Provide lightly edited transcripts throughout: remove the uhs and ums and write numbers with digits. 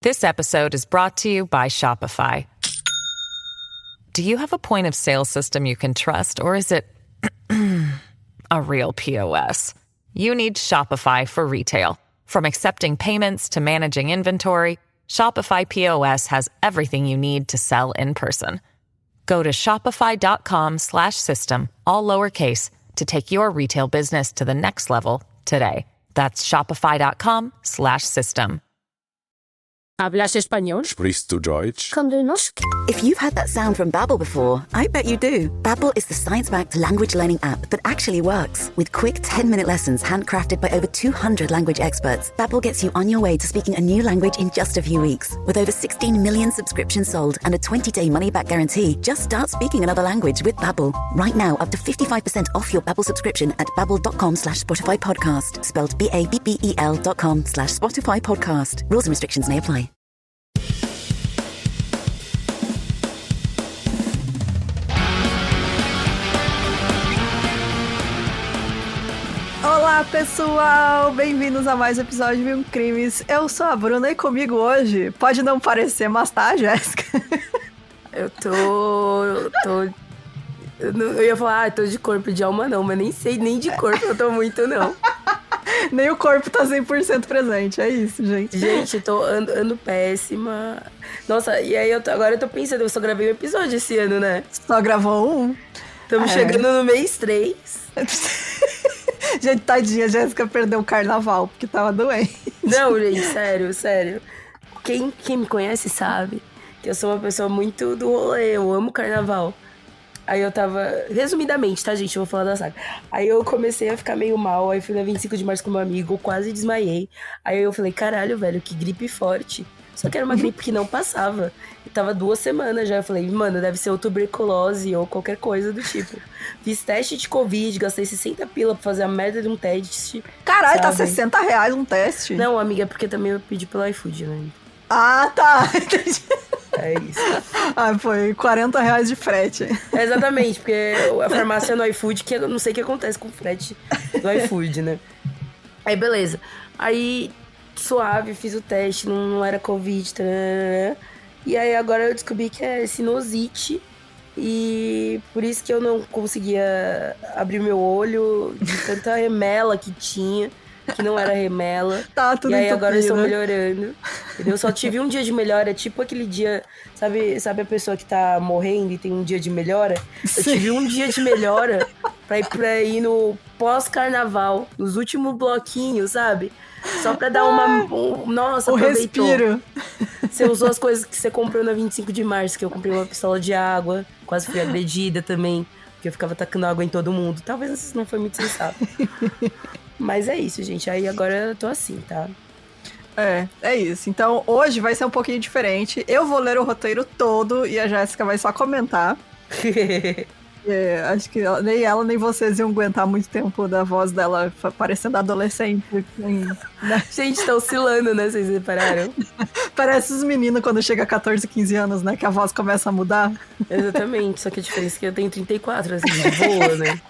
This episode is brought to you by Shopify. Do you have a point of sale system you can trust, or is it a real POS? You need Shopify for retail. From accepting payments to managing inventory, Shopify POS has everything you need to sell in person. Go to shopify.com/system, all lowercase, to take your retail business to the next level today. That's shopify.com/system. ¿Hablas español? Sprichst du Deutsch? Kan du norsk? If you've had that sound from Babbel before, I bet you do. Babbel is the science-backed language learning app that actually works. With quick 10-minute lessons handcrafted by over 200 language experts, Babbel gets you on your way to speaking a new language in just a few weeks. With over 16 million subscriptions sold and a 20-day money-back guarantee, just start speaking another language with Babbel. Right now, up to 55% off your Babbel subscription at babbel.com/Spotify podcast. Spelled BABBEL.com/Spotify podcast. Rules and restrictions may apply. Olá pessoal, bem-vindos a mais um episódio de Mil Crimes. Eu sou a Bruna e comigo hoje, pode não parecer, mas tá, Jéssica? Eu ia falar, tô de corpo, de alma não, mas nem sei nem de corpo eu tô muito não. Nem o corpo tá 100% presente, é isso, gente. Gente, eu tô ando péssima. Nossa, e aí agora eu tô pensando, eu só gravei um episódio esse ano, né? Só gravou um? Estamos chegando no mês 3. Gente, tadinha, a Jéssica perdeu o carnaval porque tava doente. Não, gente, sério. Quem me conhece sabe que eu sou uma pessoa muito do rolê, eu amo carnaval. Aí eu tava... Resumidamente, tá, gente? Eu vou falar da saga. Aí eu comecei a ficar meio mal, aí fui na 25 de março com meu amigo, quase desmaiei. Aí eu falei, caralho, velho, que gripe forte. Só que era uma gripe que não passava. E tava 2 semanas já. Eu falei, mano, deve ser ou tuberculose ou qualquer coisa do tipo. Fiz teste de Covid, gastei 60 pila pra fazer a merda de um teste. Caralho, tá R$60 um teste? Não, amiga, porque também eu pedi pelo iFood, né? Ah, tá. Entendi. É isso. Ah, foi R$40 de frete. É exatamente, porque a farmácia no iFood, que eu não sei o que acontece com o frete do iFood, né? Aí, beleza. Aí, suave, fiz o teste, não era Covid, tarará. E aí, agora eu descobri que é sinusite. E por isso que eu não conseguia abrir meu olho de tanta remela que tinha, que não era remela. Tá tudo e aí entupido. Agora eu estou melhorando. Eu só tive um dia de melhora, tipo aquele dia, sabe a pessoa que tá morrendo e tem um dia de melhora? Eu tive um dia de melhora pra ir no pós-carnaval, nos últimos bloquinhos, sabe? Só pra dar nossa, aproveitou. Respiro. Você usou as coisas que você comprou na 25 de março, que eu comprei uma pistola de água, quase fui agredida também, porque eu ficava tacando água em todo mundo. Talvez isso não foi muito sensato. Mas é isso, gente. Aí agora eu tô assim, tá? É isso. Então, hoje vai ser um pouquinho diferente. Eu vou ler o roteiro todo e a Jéssica vai só comentar. Acho que nem ela nem vocês iam aguentar muito tempo da voz dela parecendo adolescente. Né? Gente, tá oscilando, né? Vocês repararam? Parece os meninos quando chega a 14, 15 anos, né? Que a voz começa a mudar. Exatamente. Só que a diferença é que eu tenho 34, assim, de boa, né?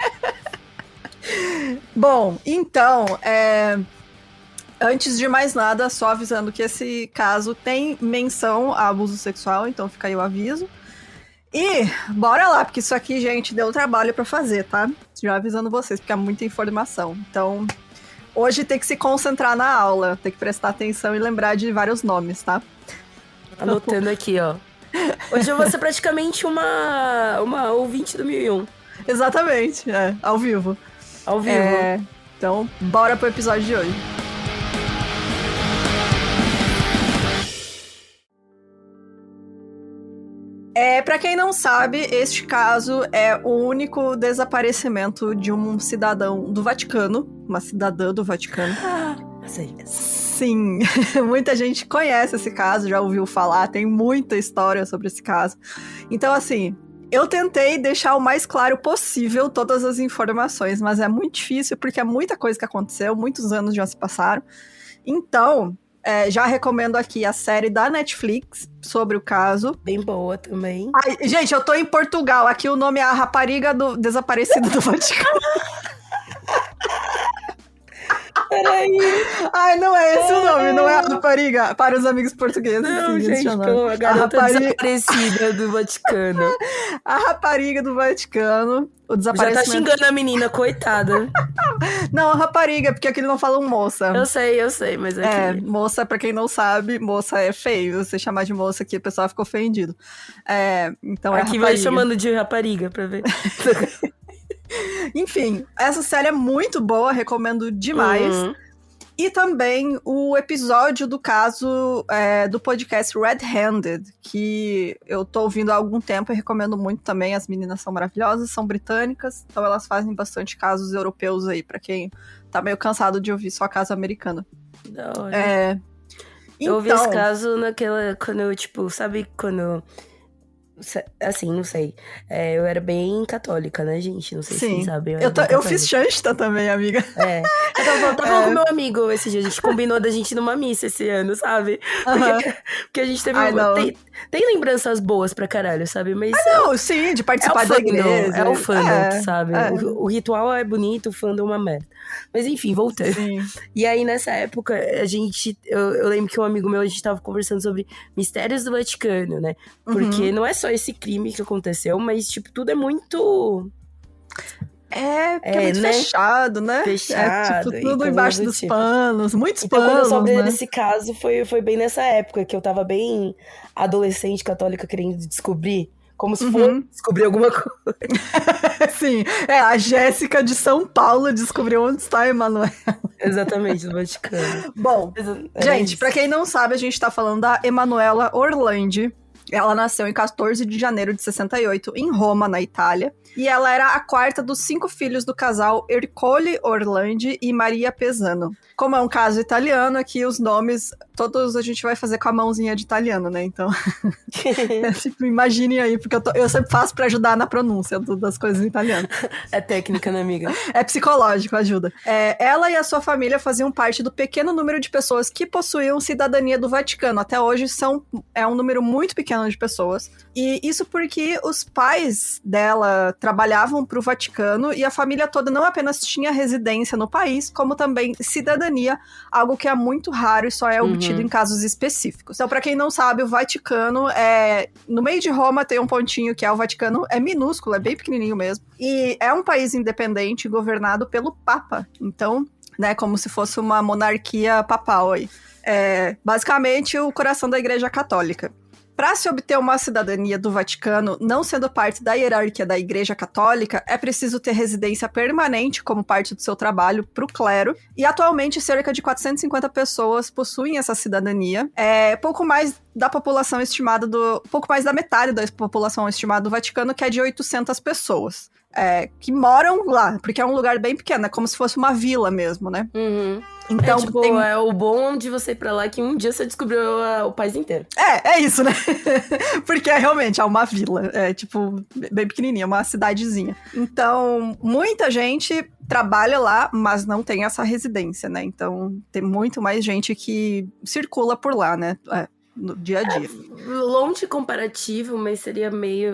Bom, então, antes de mais nada, só avisando que esse caso tem menção a abuso sexual, então fica aí o aviso. E bora lá, porque isso aqui, gente, deu trabalho pra fazer, tá? Já avisando vocês, porque é muita informação. Então, hoje tem que se concentrar na aula, tem que prestar atenção e lembrar de vários nomes, tá? Anotando aqui, ó. Hoje eu vou ser praticamente uma ouvinte do 1001. Exatamente, ao vivo. Ao vivo. Então, bora pro episódio de hoje. Pra quem não sabe, este caso é o único desaparecimento de um cidadão do Vaticano, uma cidadã do Vaticano. Sim, muita gente conhece esse caso, já ouviu falar, tem muita história sobre esse caso. Então, assim, eu tentei deixar o mais claro possível todas as informações, mas é muito difícil porque é muita coisa que aconteceu, muitos anos já se passaram. Então, já recomendo aqui a série da Netflix sobre o caso. Bem boa também. Ai, gente, eu tô em Portugal. Aqui o nome é A Rapariga Desaparecida do Vaticano. peraí. Ai, não é esse o nome, não é a rapariga. Para os amigos portugueses. Não, sim, gente, esse é o nome. pô, a garota rapariga... desaparecida do Vaticano. A rapariga do Vaticano. O Já desaparecimento... tá xingando a menina, coitada. Não, a rapariga, porque aqui eles não falam moça. Eu sei, mas aqui... Moça, pra quem não sabe, moça é feio. Você chamar de moça aqui, o pessoal fica ofendido. Então é aqui rapariga. vai chamando de rapariga pra ver. Enfim, essa série é muito boa, recomendo demais. E também o episódio do caso do podcast Red Handed, que eu tô ouvindo há algum tempo e recomendo muito também. As meninas são maravilhosas, são britânicas, então elas fazem bastante casos europeus aí, pra quem tá meio cansado de ouvir só caso americano. Da hora. Eu ouvi esse caso quando eu, tipo, sabe quando... Assim, não sei. Eu era bem católica, né, gente? Não sei se vocês sabem. Eu fiz Shasta também, amiga. Eu tava falando com meu amigo esse dia. A gente combinou da gente ir numa missa esse ano, sabe? Porque a gente teve... Tem lembranças boas pra caralho, sabe? Mas... sim, de participar da igreja. É o fandom, sabe? O ritual é bonito, o fandom é uma merda. Mas enfim, voltando. Sim. E aí, nessa época, eu lembro que um amigo meu, a gente tava conversando sobre mistérios do Vaticano, né? Porque não é só esse crime que aconteceu, mas, tipo, tudo é muito... Porque é muito fechado, né? Fechado. Tipo, tudo embaixo dos panos, muitos então, panos, quando eu soube né? desse caso, foi bem nessa época, que eu tava bem adolescente católica, querendo descobrir, como se fosse descobrir alguma coisa. Sim, a Jéssica de São Paulo descobriu onde está a Emanuela. Exatamente, do Vaticano. Bom, gente, pra quem não sabe, a gente tá falando da Emanuela Orlandi. Ela nasceu em 14 de janeiro de 68, em Roma, na Itália. E ela era a quarta dos 5 filhos do casal Ercole Orlandi e Maria Pesano. Como é um caso italiano, aqui os nomes, todos a gente vai fazer com a mãozinha de italiano, né? Então, tipo, imaginem aí, porque eu sempre faço pra ajudar na pronúncia das coisas em italiano. É técnica, né, amiga? É psicológico, ajuda. Ela e a sua família faziam parte do pequeno número de pessoas que possuíam cidadania do Vaticano. Até hoje é um número muito pequeno de pessoas. E isso porque os pais dela trabalhavam para o Vaticano e a família toda não apenas tinha residência no país, como também cidadania, algo que é muito raro e só é obtido em casos específicos. Então, para quem não sabe, o Vaticano no meio de Roma tem um pontinho que é o Vaticano, é minúsculo, é bem pequenininho mesmo. E é um país independente governado pelo Papa. Então, né, como se fosse uma monarquia papal aí. Basicamente o coração da Igreja Católica. Para se obter uma cidadania do Vaticano, não sendo parte da hierarquia da Igreja Católica, é preciso ter residência permanente como parte do seu trabalho para o clero, e atualmente cerca de 450 pessoas possuem essa cidadania. Pouco mais da população estimada pouco mais da metade da população estimada do Vaticano, que é de 800 pessoas. Que moram lá, porque é um lugar bem pequeno, é como se fosse uma vila mesmo, né? Então, é o bom de você ir pra lá é que um dia você descobriu o país inteiro. É isso, né? Porque realmente é uma vila, tipo, bem pequenininha, uma cidadezinha. Então, muita gente trabalha lá, mas não tem essa residência, né? Então, tem muito mais gente que circula por lá, né? No dia a dia. Longe comparativo, mas seria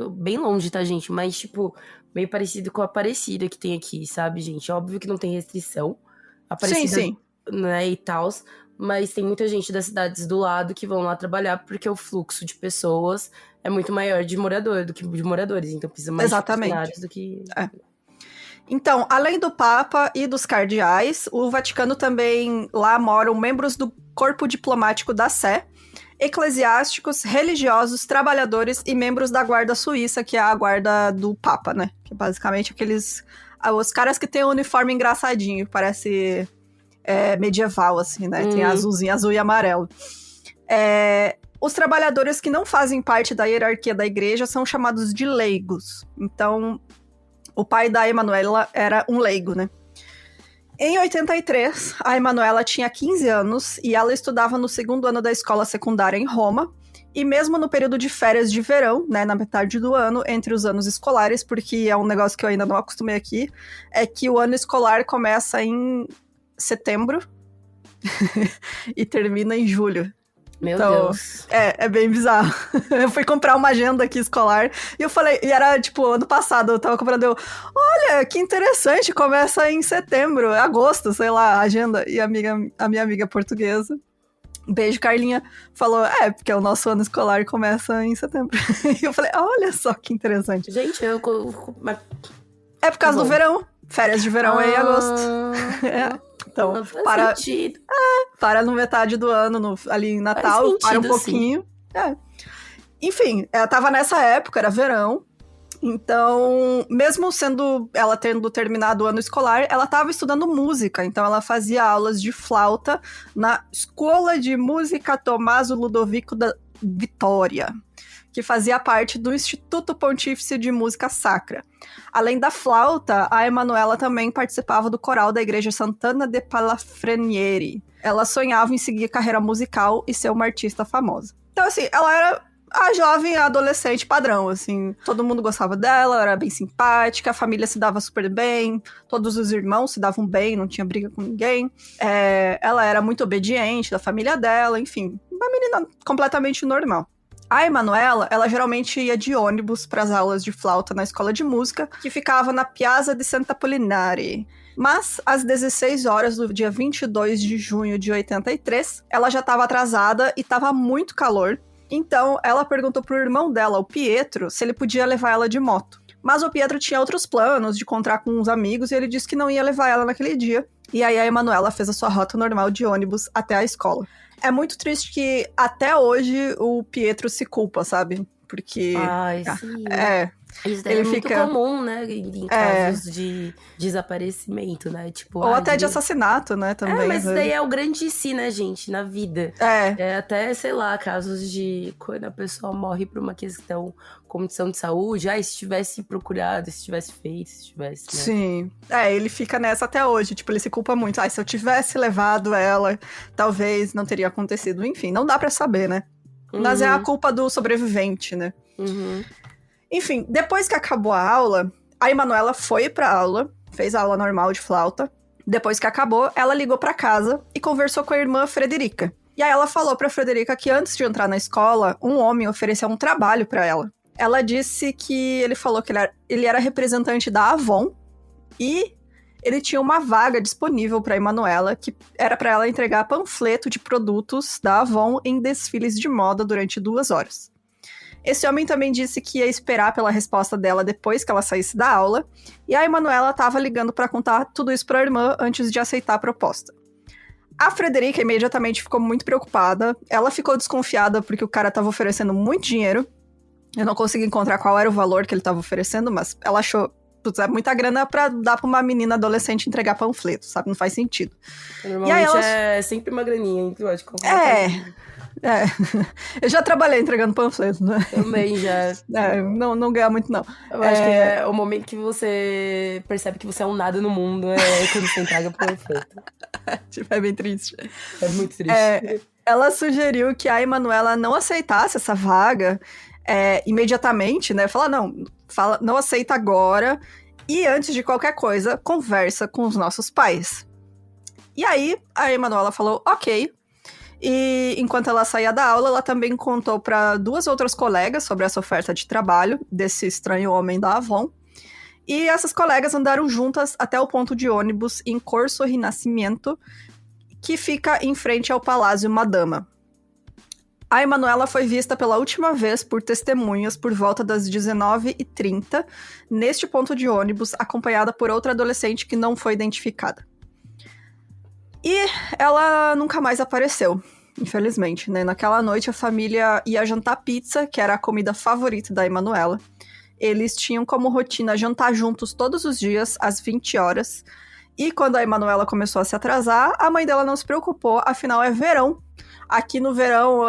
bem longe, tá, gente? Mas, tipo, meio parecido com a Aparecida que tem aqui, sabe, gente? Óbvio que não tem restrição. Aparecida, sim. Né, e tal, mas tem muita gente das cidades do lado que vão lá trabalhar porque o fluxo de pessoas é muito maior de morador do que de moradores, então precisa mais de funcionários do que... Então, além do Papa e dos cardeais, o Vaticano também lá moram membros do corpo diplomático da Sé, eclesiásticos, religiosos, trabalhadores e membros da guarda suíça, que é a guarda do Papa, né? Que é basicamente os caras que têm um uniforme engraçadinho, parece medieval, assim, né? Tem azulzinho, azul e amarelo. Os trabalhadores que não fazem parte da hierarquia da igreja são chamados de leigos. Então, o pai da Emanuela era um leigo, né? Em 83, a Emanuela tinha 15 anos e ela estudava no 2º ano da escola secundária em Roma. E mesmo no período de férias de verão, né, na metade do ano, entre os anos escolares, porque é um negócio que eu ainda não acostumei aqui, é que o ano escolar começa em setembro e termina em julho. Meu Então, Deus. é bem bizarro. Eu fui comprar uma agenda aqui escolar e eu falei, e era tipo, ano passado, eu tava comprando, olha, que interessante, começa em setembro, agosto, sei lá, a agenda. E a minha amiga portuguesa, beijo, Carlinha, falou, porque o nosso ano escolar começa em setembro. E eu falei, olha só que interessante. Gente, mas É por causa do verão, férias de verão é em agosto. Então, faz sentido. para no metade do ano, ali em Natal, sentido, para um pouquinho. Enfim, ela tava nessa época, era verão. Então, mesmo ela tendo terminado o ano escolar, ela estava estudando música. Então, ela fazia aulas de flauta na Escola de Música Tommaso Ludovico da Vitória, que fazia parte do Instituto Pontífice de Música Sacra. Além da flauta, a Emanuela também participava do coral da Igreja Sant'Anna de Palafrenieri. Ela sonhava em seguir carreira musical e ser uma artista famosa. Então, assim, ela era a jovem adolescente padrão, assim. Todo mundo gostava dela, era bem simpática, a família se dava super bem, todos os irmãos se davam bem, não tinha briga com ninguém. Ela era muito obediente da família dela, enfim. Uma menina completamente normal. A Emanuela, ela geralmente ia de ônibus para as aulas de flauta na escola de música, que ficava na Piazza di Santa Apollinare. Mas, às 16 horas do dia 22 de junho de 83, ela já estava atrasada e estava muito calor. Então, ela perguntou pro irmão dela, o Pietro, se ele podia levar ela de moto. Mas o Pietro tinha outros planos de encontrar com uns amigos e ele disse que não ia levar ela naquele dia. E aí a Emanuela fez a sua rota normal de ônibus até a escola. É muito triste que até hoje o Pietro se culpa, sabe? Porque... Ai, sim. Isso daí ele é muito fica... comum, né? Em casos de desaparecimento, né? Tipo, ou até de assassinato, né? Também. Mas isso daí é o grande si, né, gente? Na vida. Até, sei lá, casos de quando a pessoa morre por uma condição de saúde. Se tivesse procurado, se tivesse feito, se tivesse... Né? Sim. Ele fica nessa até hoje. Tipo, ele se culpa muito. Se eu tivesse levado ela, talvez não teria acontecido. Enfim, não dá pra saber, né? Mas é a culpa do sobrevivente, né? Uhum. Enfim, depois que acabou a aula, a Emanuela foi pra aula, fez a aula normal de flauta. Depois que acabou, ela ligou pra casa e conversou com a irmã Frederica. E aí ela falou pra Frederica que antes de entrar na escola, um homem ofereceu um trabalho pra ela. Ela disse que ele falou que ele era representante da Avon e ele tinha uma vaga disponível pra Emanuela, que era pra ela entregar panfleto de produtos da Avon em desfiles de moda durante 2 horas. Esse homem também disse que ia esperar pela resposta dela depois que ela saísse da aula, e a Emanuela estava ligando para contar tudo isso para a irmã antes de aceitar a proposta. A Frederica imediatamente ficou muito preocupada, ela ficou desconfiada porque o cara estava oferecendo muito dinheiro. Eu não consegui encontrar qual era o valor que ele estava oferecendo, mas ela achou, putz, é muita grana pra dar pra uma menina adolescente entregar panfleto, sabe? Não faz sentido. Normalmente é sempre uma graninha, hein? Eu acho que eu já trabalhei entregando panfleto, né? Também já. Não ganha muito, não. Eu acho que é o momento que você percebe que você é um nada no mundo, quando você entrega panfleto. É bem triste. É muito triste. Ela sugeriu que a Emanuela não aceitasse essa vaga imediatamente, né? Não aceita agora. E antes de qualquer coisa, conversa com os nossos pais. E aí, a Emanuela falou, ok. E enquanto ela saía da aula, ela também contou para 2 outras colegas sobre essa oferta de trabalho desse estranho homem da Avon. E essas colegas andaram juntas até o ponto de ônibus em Corso Rinascimento, que fica em frente ao Palácio Madama. A Emanuela foi vista pela última vez por testemunhas por volta das 19h30, neste ponto de ônibus, acompanhada por outra adolescente que não foi identificada. E ela nunca mais apareceu, infelizmente, né? Naquela noite a família ia jantar pizza, que era a comida favorita da Emanuela. Eles tinham como rotina jantar juntos todos os dias, às 20 horas. E quando a Emanuela começou a se atrasar, a mãe dela não se preocupou, afinal é verão. Aqui no verão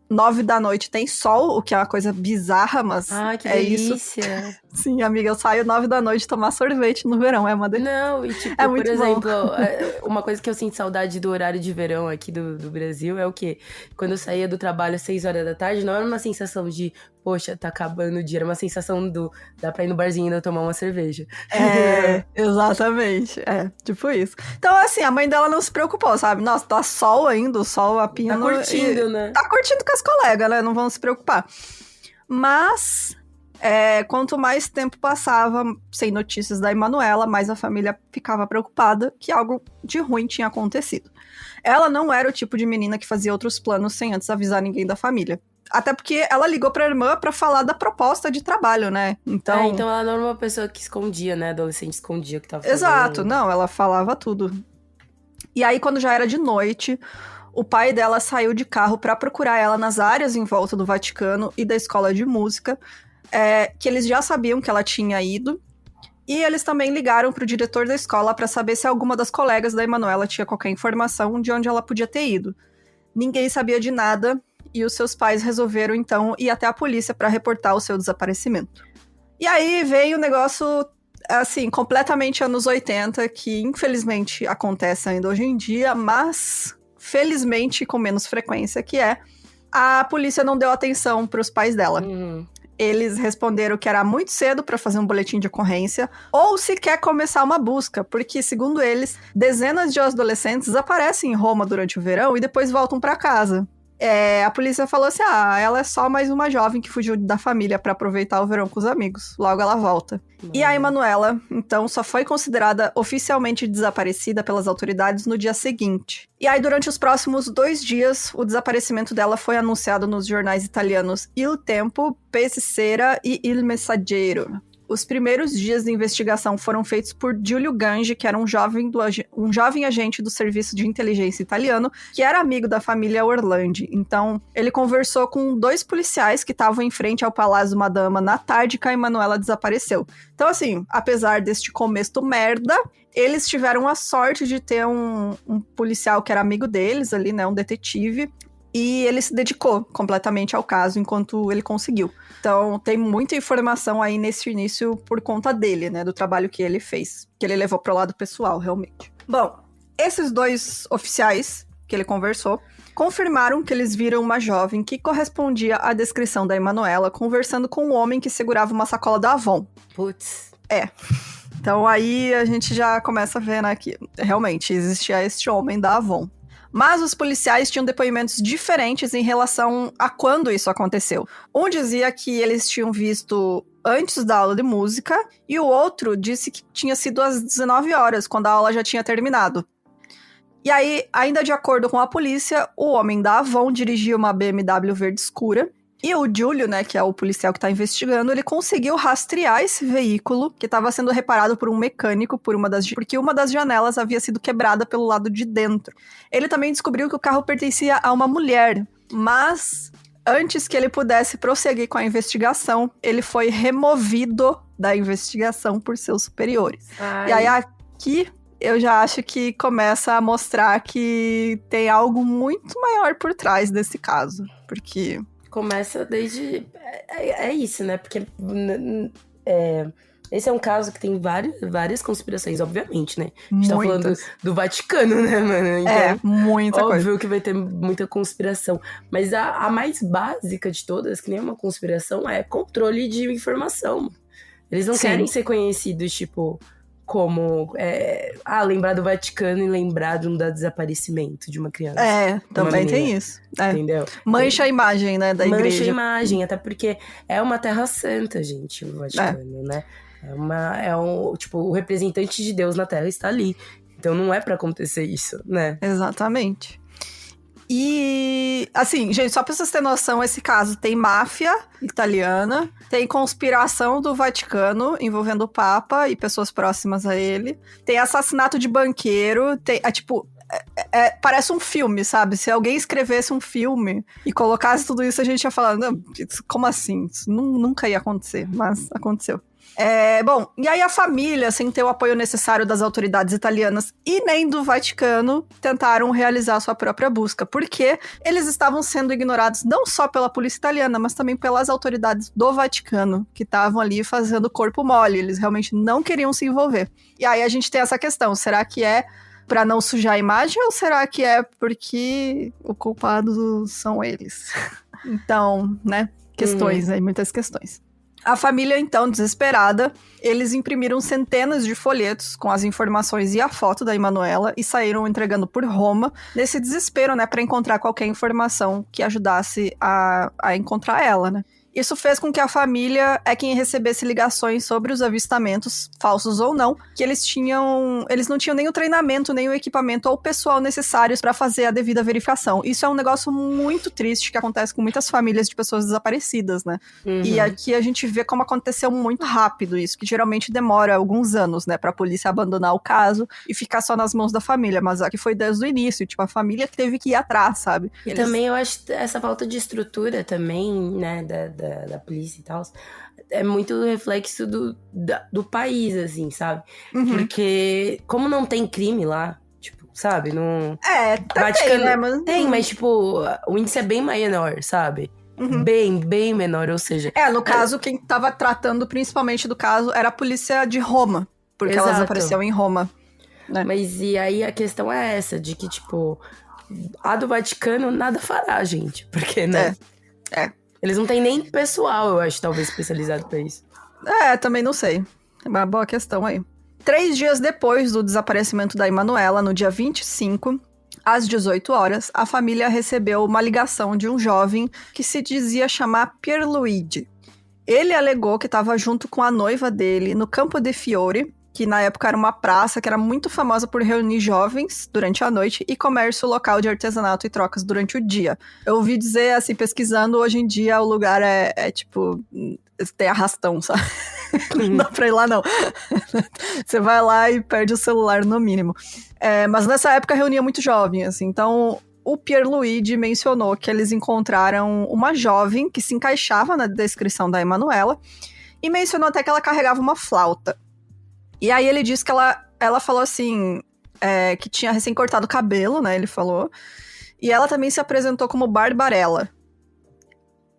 9 da noite tem sol, o que é uma coisa bizarra, mas que é delícia. isso. Sim, amiga, eu saio 9 da noite tomar sorvete no verão, é uma delícia. Não, e tipo, É por muito bom. exemplo, uma coisa que eu sinto saudade do horário de verão aqui do Brasil é o quê? Quando eu saía do trabalho às 6 horas da tarde, não era uma sensação de, poxa, tá acabando o dia, era uma sensação dá pra ir no barzinho e ainda tomar uma cerveja. É, exatamente. É, tipo isso. Então, assim, a mãe dela não se preocupou, sabe? Nossa, tá sol ainda, o sol a pino. Tá curtindo, né? Tá curtindo com as colegas, né? Não vão se preocupar. Mas, quanto mais tempo passava sem notícias da Emanuela, mais a família ficava preocupada que algo de ruim tinha acontecido. Ela não era o tipo de menina que fazia outros planos sem antes avisar ninguém da família. Até porque ela ligou pra irmã pra falar da proposta de trabalho, né? Então, Então ela não era uma pessoa que escondia, né? Adolescente escondia o que tava fazendo. exato, não, ela falava tudo. E aí, quando já era de noite, o pai dela saiu de carro pra procurar ela nas áreas em volta do Vaticano e da escola de música, que eles já sabiam que ela tinha ido. E eles também ligaram pro diretor da escola pra saber se alguma das colegas da Emanuela tinha qualquer informação de onde ela podia ter ido. Ninguém sabia de nada e os seus pais resolveram, então, ir até a polícia pra reportar o seu desaparecimento. E aí veio o negócio, assim, completamente anos 80, que infelizmente acontece ainda hoje em dia, mas felizmente com menos frequência, que é a polícia não deu atenção pros pais dela. Eles responderam que era muito cedo para fazer um boletim de ocorrência ou sequer começar uma busca, porque, segundo eles, dezenas de adolescentes desaparecem em Roma durante o verão e depois voltam para casa. A polícia falou assim, ela é só mais uma jovem que fugiu da família para aproveitar o verão com os amigos. Logo ela volta. E a Emanuela, então, só foi considerada oficialmente desaparecida pelas autoridades no dia seguinte. E aí, durante os próximos 2 dias, o desaparecimento dela foi anunciado nos jornais italianos Il Tempo, Pesce Sera e Il Messaggero. Os primeiros dias de investigação foram feitos por Giulio Gangi, que era um jovem agente do serviço de inteligência italiano, que era amigo da família Orlandi. Então, ele conversou com 2 policiais que estavam em frente ao Palácio Madama na tarde que a Emanuela desapareceu. Então, assim, apesar deste começo merda, eles tiveram a sorte de ter um policial que era amigo deles ali, né, um detetive, e ele se dedicou completamente ao caso enquanto ele conseguiu. Então, tem muita informação aí nesse início por conta dele, né? Do trabalho que ele fez. Que ele levou pro lado pessoal, realmente. Bom, esses 2 oficiais que ele conversou confirmaram que eles viram uma jovem que correspondia à descrição da Emanuela conversando com um homem que segurava uma sacola da Avon. Putz. Então, aí a gente já começa a ver, né, que realmente existia este homem da Avon. Mas os policiais tinham depoimentos diferentes em relação a quando isso aconteceu. Um dizia que eles tinham visto antes da aula de música, e o outro disse que tinha sido às 19 horas, quando a aula já tinha terminado. E aí, ainda de acordo com a polícia, o homem da Avon dirigia uma BMW verde escura, e o Giulio, né, que é o policial que tá investigando, ele conseguiu rastrear esse veículo que estava sendo reparado por um mecânico porque uma das janelas havia sido quebrada pelo lado de dentro. Ele também descobriu que o carro pertencia a uma mulher, mas antes que ele pudesse prosseguir com a investigação, ele foi removido da investigação por seus superiores. Ai. E aí aqui eu já acho que começa a mostrar que tem algo muito maior por trás desse caso, porque... Começa desde... É isso, né? Porque esse é um caso que tem várias conspirações, obviamente, né? A gente tá falando do Vaticano, né, mano? Então, muita coisa. Óbvio que vai ter muita conspiração. Mas a mais básica de todas, que nem é uma conspiração, é controle de informação. Eles não querem ser conhecidos, tipo... como lembrar do Vaticano e lembrar de um desaparecimento de uma criança. Também tem isso. Entendeu? Mancha a imagem, né, da igreja. Mancha a imagem, até porque é uma terra santa, gente, o Vaticano, né? O representante de Deus na Terra está ali. Então não é pra acontecer isso, né? Exatamente. E, assim, gente, só pra vocês terem noção, esse caso tem máfia italiana, tem conspiração do Vaticano envolvendo o Papa e pessoas próximas a ele, tem assassinato de banqueiro, parece um filme, sabe? Se alguém escrevesse um filme e colocasse tudo isso, a gente ia falar, não, como assim? Isso nunca ia acontecer, mas aconteceu. Bom, e aí a família, sem ter o apoio necessário das autoridades italianas e nem do Vaticano, tentaram realizar sua própria busca, porque eles estavam sendo ignorados não só pela polícia italiana, mas também pelas autoridades do Vaticano, que estavam ali fazendo corpo mole, eles realmente não queriam se envolver. E aí a gente tem essa questão, será que é pra não sujar a imagem ou será que é porque o culpado são eles? Então, né, questões aí, muitas questões. A família, então, desesperada, eles imprimiram centenas de folhetos com as informações e a foto da Emanuela e saíram entregando por Roma, nesse desespero, né, para encontrar qualquer informação que ajudasse a encontrar ela, né. Isso fez com que a família é quem recebesse ligações sobre os avistamentos, falsos ou não, que eles não tinham nem o treinamento, nem o equipamento ou o pessoal necessários para fazer a devida verificação. Isso é um negócio muito triste que acontece com muitas famílias de pessoas desaparecidas, né? E aqui a gente vê como aconteceu muito rápido isso, que geralmente demora alguns anos, né, pra polícia abandonar o caso e ficar só nas mãos da família, mas aqui foi desde o início, tipo, a família que teve que ir atrás, sabe? E também eu acho essa falta de estrutura também, né, da polícia e tal, é muito reflexo do país, assim, sabe? Porque como não tem crime lá, tipo, sabe? Não... Vaticano, né? Mas... Tem, mas tipo, o índice é bem menor, sabe? Bem menor, ou seja... no caso, quem tava tratando principalmente do caso era a polícia de Roma, porque elas apareceram em Roma, né? Mas e aí a questão é essa, de que, tipo, a do Vaticano nada fará, gente, porque, né? Eles não têm nem pessoal, eu acho, talvez, especializado pra isso. Também não sei. É uma boa questão aí. 3 dias depois do desaparecimento da Emanuela, no dia 25, às 18 horas, a família recebeu uma ligação de um jovem que se dizia chamar Pierluigi. Ele alegou que estava junto com a noiva dele no Campo de Fiore, que na época era uma praça que era muito famosa por reunir jovens durante a noite e comércio local de artesanato e trocas durante o dia. Eu ouvi dizer, assim, pesquisando, hoje em dia o lugar é tipo, tem arrastão, sabe? Não dá pra ir lá, não. Você vai lá e perde o celular, no mínimo. Mas nessa época reunia muito jovem, assim, então... O Pierluigi mencionou que eles encontraram uma jovem que se encaixava na descrição da Emanuela e mencionou até que ela carregava uma flauta. E aí ele disse que ela falou assim, que tinha recém cortado o cabelo, né, ele falou. E ela também se apresentou como Barbarella.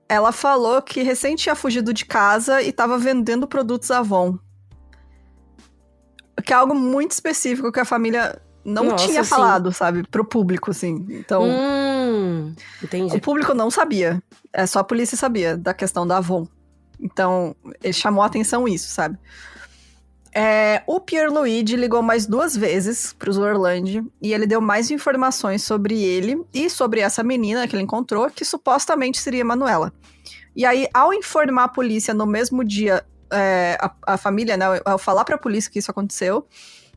Ela falou que recém tinha fugido de casa e estava vendendo produtos Avon. Que é algo muito específico que a família não tinha falado, sabe, pro público, assim. Então, entendi. O público não sabia. Só a polícia sabia da questão da Avon. Então, ele chamou a atenção isso, sabe? O Pierluigi ligou mais 2 vezes pro Orlandi e ele deu mais informações sobre ele e sobre essa menina que ele encontrou, que supostamente seria Emanuela. E aí, ao informar a polícia no mesmo dia, a família, né, ao falar pra polícia que isso aconteceu,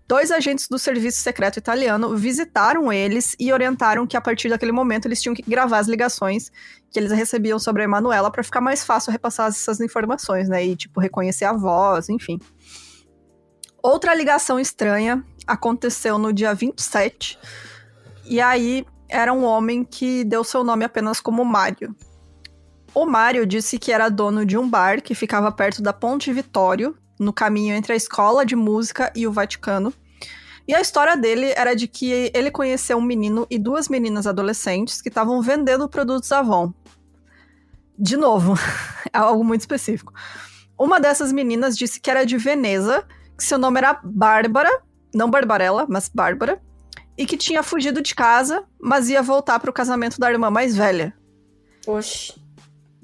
2 agentes do serviço secreto italiano visitaram eles e orientaram que a partir daquele momento eles tinham que gravar as ligações que eles recebiam sobre a Emanuela pra ficar mais fácil repassar essas informações, né, e tipo, reconhecer a voz, enfim. Outra ligação estranha aconteceu no dia 27, e aí era um homem que deu seu nome apenas como Mário. O Mário disse que era dono de um bar que ficava perto da Ponte Vittorio, no caminho entre a escola de música e o Vaticano. E a história dele era de que ele conheceu um menino e 2 meninas adolescentes que estavam vendendo produtos Avon. De novo, é algo muito específico. Uma dessas meninas disse que era de Veneza, que seu nome era Bárbara, não Barbarella, mas Bárbara, e que tinha fugido de casa, mas ia voltar pro casamento da irmã mais velha. Oxi.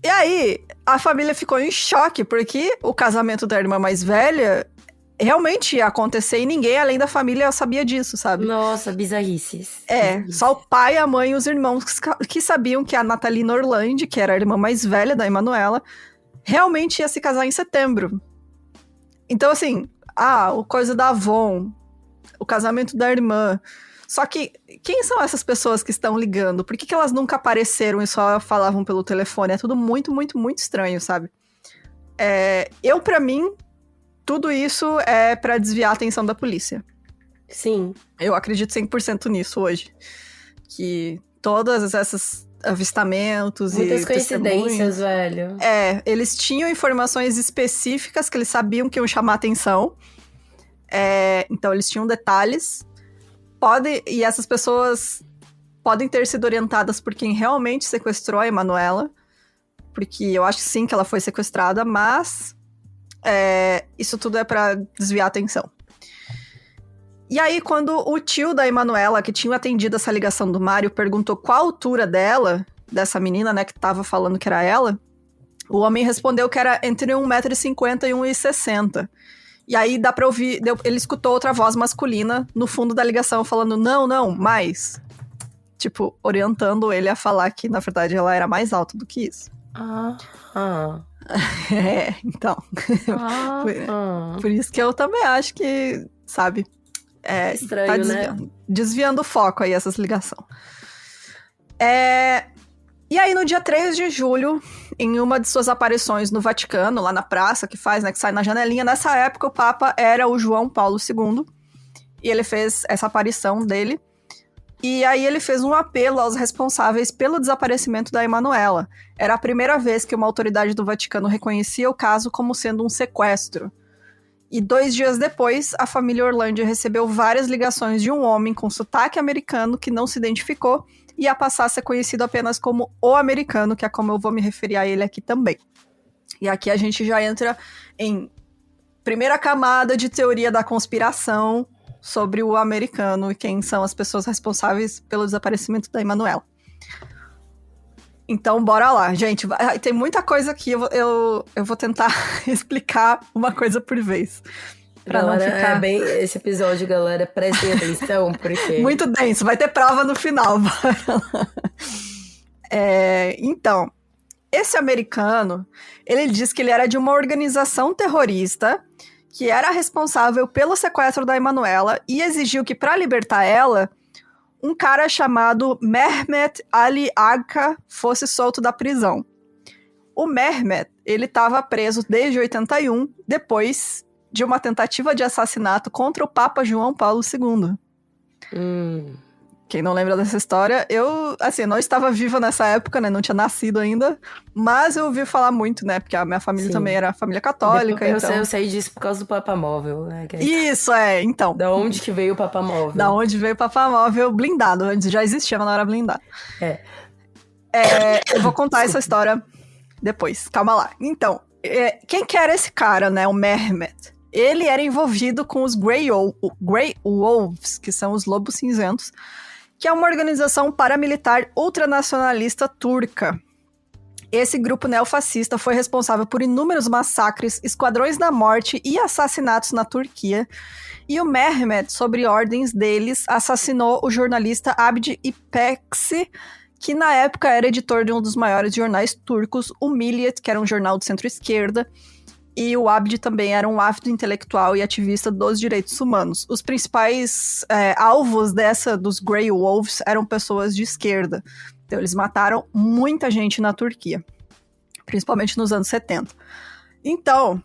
E aí, a família ficou em choque, porque o casamento da irmã mais velha realmente ia acontecer e ninguém além da família sabia disso, sabe? Nossa, bizarrices. Só o pai, a mãe e os irmãos que sabiam que a Natalina Orlandi, que era a irmã mais velha da Emanuela, realmente ia se casar em setembro. Então, assim, o coisa da Avon, o casamento da irmã. Só que, quem são essas pessoas que estão ligando? Por que elas nunca apareceram e só falavam pelo telefone? É tudo muito, muito, muito estranho, sabe? Pra mim, tudo isso é pra desviar a atenção da polícia. Sim. Eu acredito 100% nisso hoje. Que todas essas avistamentos Muitas e coincidências, testemunhos. velho. Eles tinham informações específicas que eles sabiam que iam chamar atenção. Então, eles tinham detalhes. E essas pessoas podem ter sido orientadas por quem realmente sequestrou a Emanuela. Porque eu acho sim que ela foi sequestrada, mas isso tudo é pra desviar a atenção. E aí, quando o tio da Emanuela, que tinha atendido essa ligação do Mário, perguntou qual a altura dessa menina, né, que tava falando que era ela, o homem respondeu que era entre 1,50 m e 1,60 m. E aí dá pra ouvir, ele escutou outra voz masculina no fundo da ligação falando, não, mais. Tipo, orientando ele a falar que, na verdade, ela era mais alta do que isso. Então. Por isso que eu também acho que, sabe... Estranho, tá né? Desviando o foco aí, essas ligações. E aí, no dia 3 de julho, em uma de suas aparições no Vaticano, lá na praça que faz, né, que sai na janelinha, nessa época o Papa era o João Paulo II, e ele fez essa aparição dele, e aí ele fez um apelo aos responsáveis pelo desaparecimento da Emanuela. Era a primeira vez que uma autoridade do Vaticano reconhecia o caso como sendo um sequestro. E 2 dias depois, a família Orlandi recebeu várias ligações de um homem com sotaque americano que não se identificou e ia passar a ser conhecido apenas como o americano, que é como eu vou me referir a ele aqui também. E aqui a gente já entra em primeira camada de teoria da conspiração sobre o americano e quem são as pessoas responsáveis pelo desaparecimento da Emanuela. Então, bora lá, gente. Tem muita coisa aqui, eu vou tentar explicar uma coisa por vez. Pra Galera, não ficar... esse episódio, galera, prestem atenção, porque... Muito denso, vai ter prova no final. Então, esse americano, ele diz que ele era de uma organização terrorista que era responsável pelo sequestro da Emanuela e exigiu que, para libertar ela, um cara chamado Mehmet Ali Agca fosse solto da prisão. O Mehmet, ele estava preso desde 81, depois de uma tentativa de assassinato contra o Papa João Paulo II. Quem não lembra dessa história, eu não estava viva nessa época, né, não tinha nascido ainda, mas eu ouvi falar muito, né, porque a minha família também era família católica. Depois, eu sei disso por causa do Papa Móvel, né. Isso, então. Da onde que veio o Papa Móvel? Da onde veio o Papa Móvel blindado, antes já existia, mas não era blindado. Eu vou contar essa história depois, calma lá. Então, quem que era esse cara, né, o Mehmet? Ele era envolvido com os Grey Wolves, que são os Lobos Cinzentos, que é uma organização paramilitar ultranacionalista turca. Esse grupo neofascista foi responsável por inúmeros massacres, esquadrões da morte e assassinatos na Turquia. E o Mehmet, sob ordens deles, assassinou o jornalista Abdi İpekçi, que na época era editor de um dos maiores jornais turcos, o Milliyet, que era um jornal de centro-esquerda. E o Abdi também era um ávido intelectual e ativista dos direitos humanos. Os principais alvos dos Grey Wolves eram pessoas de esquerda. Então, eles mataram muita gente na Turquia, principalmente nos anos 70. Então,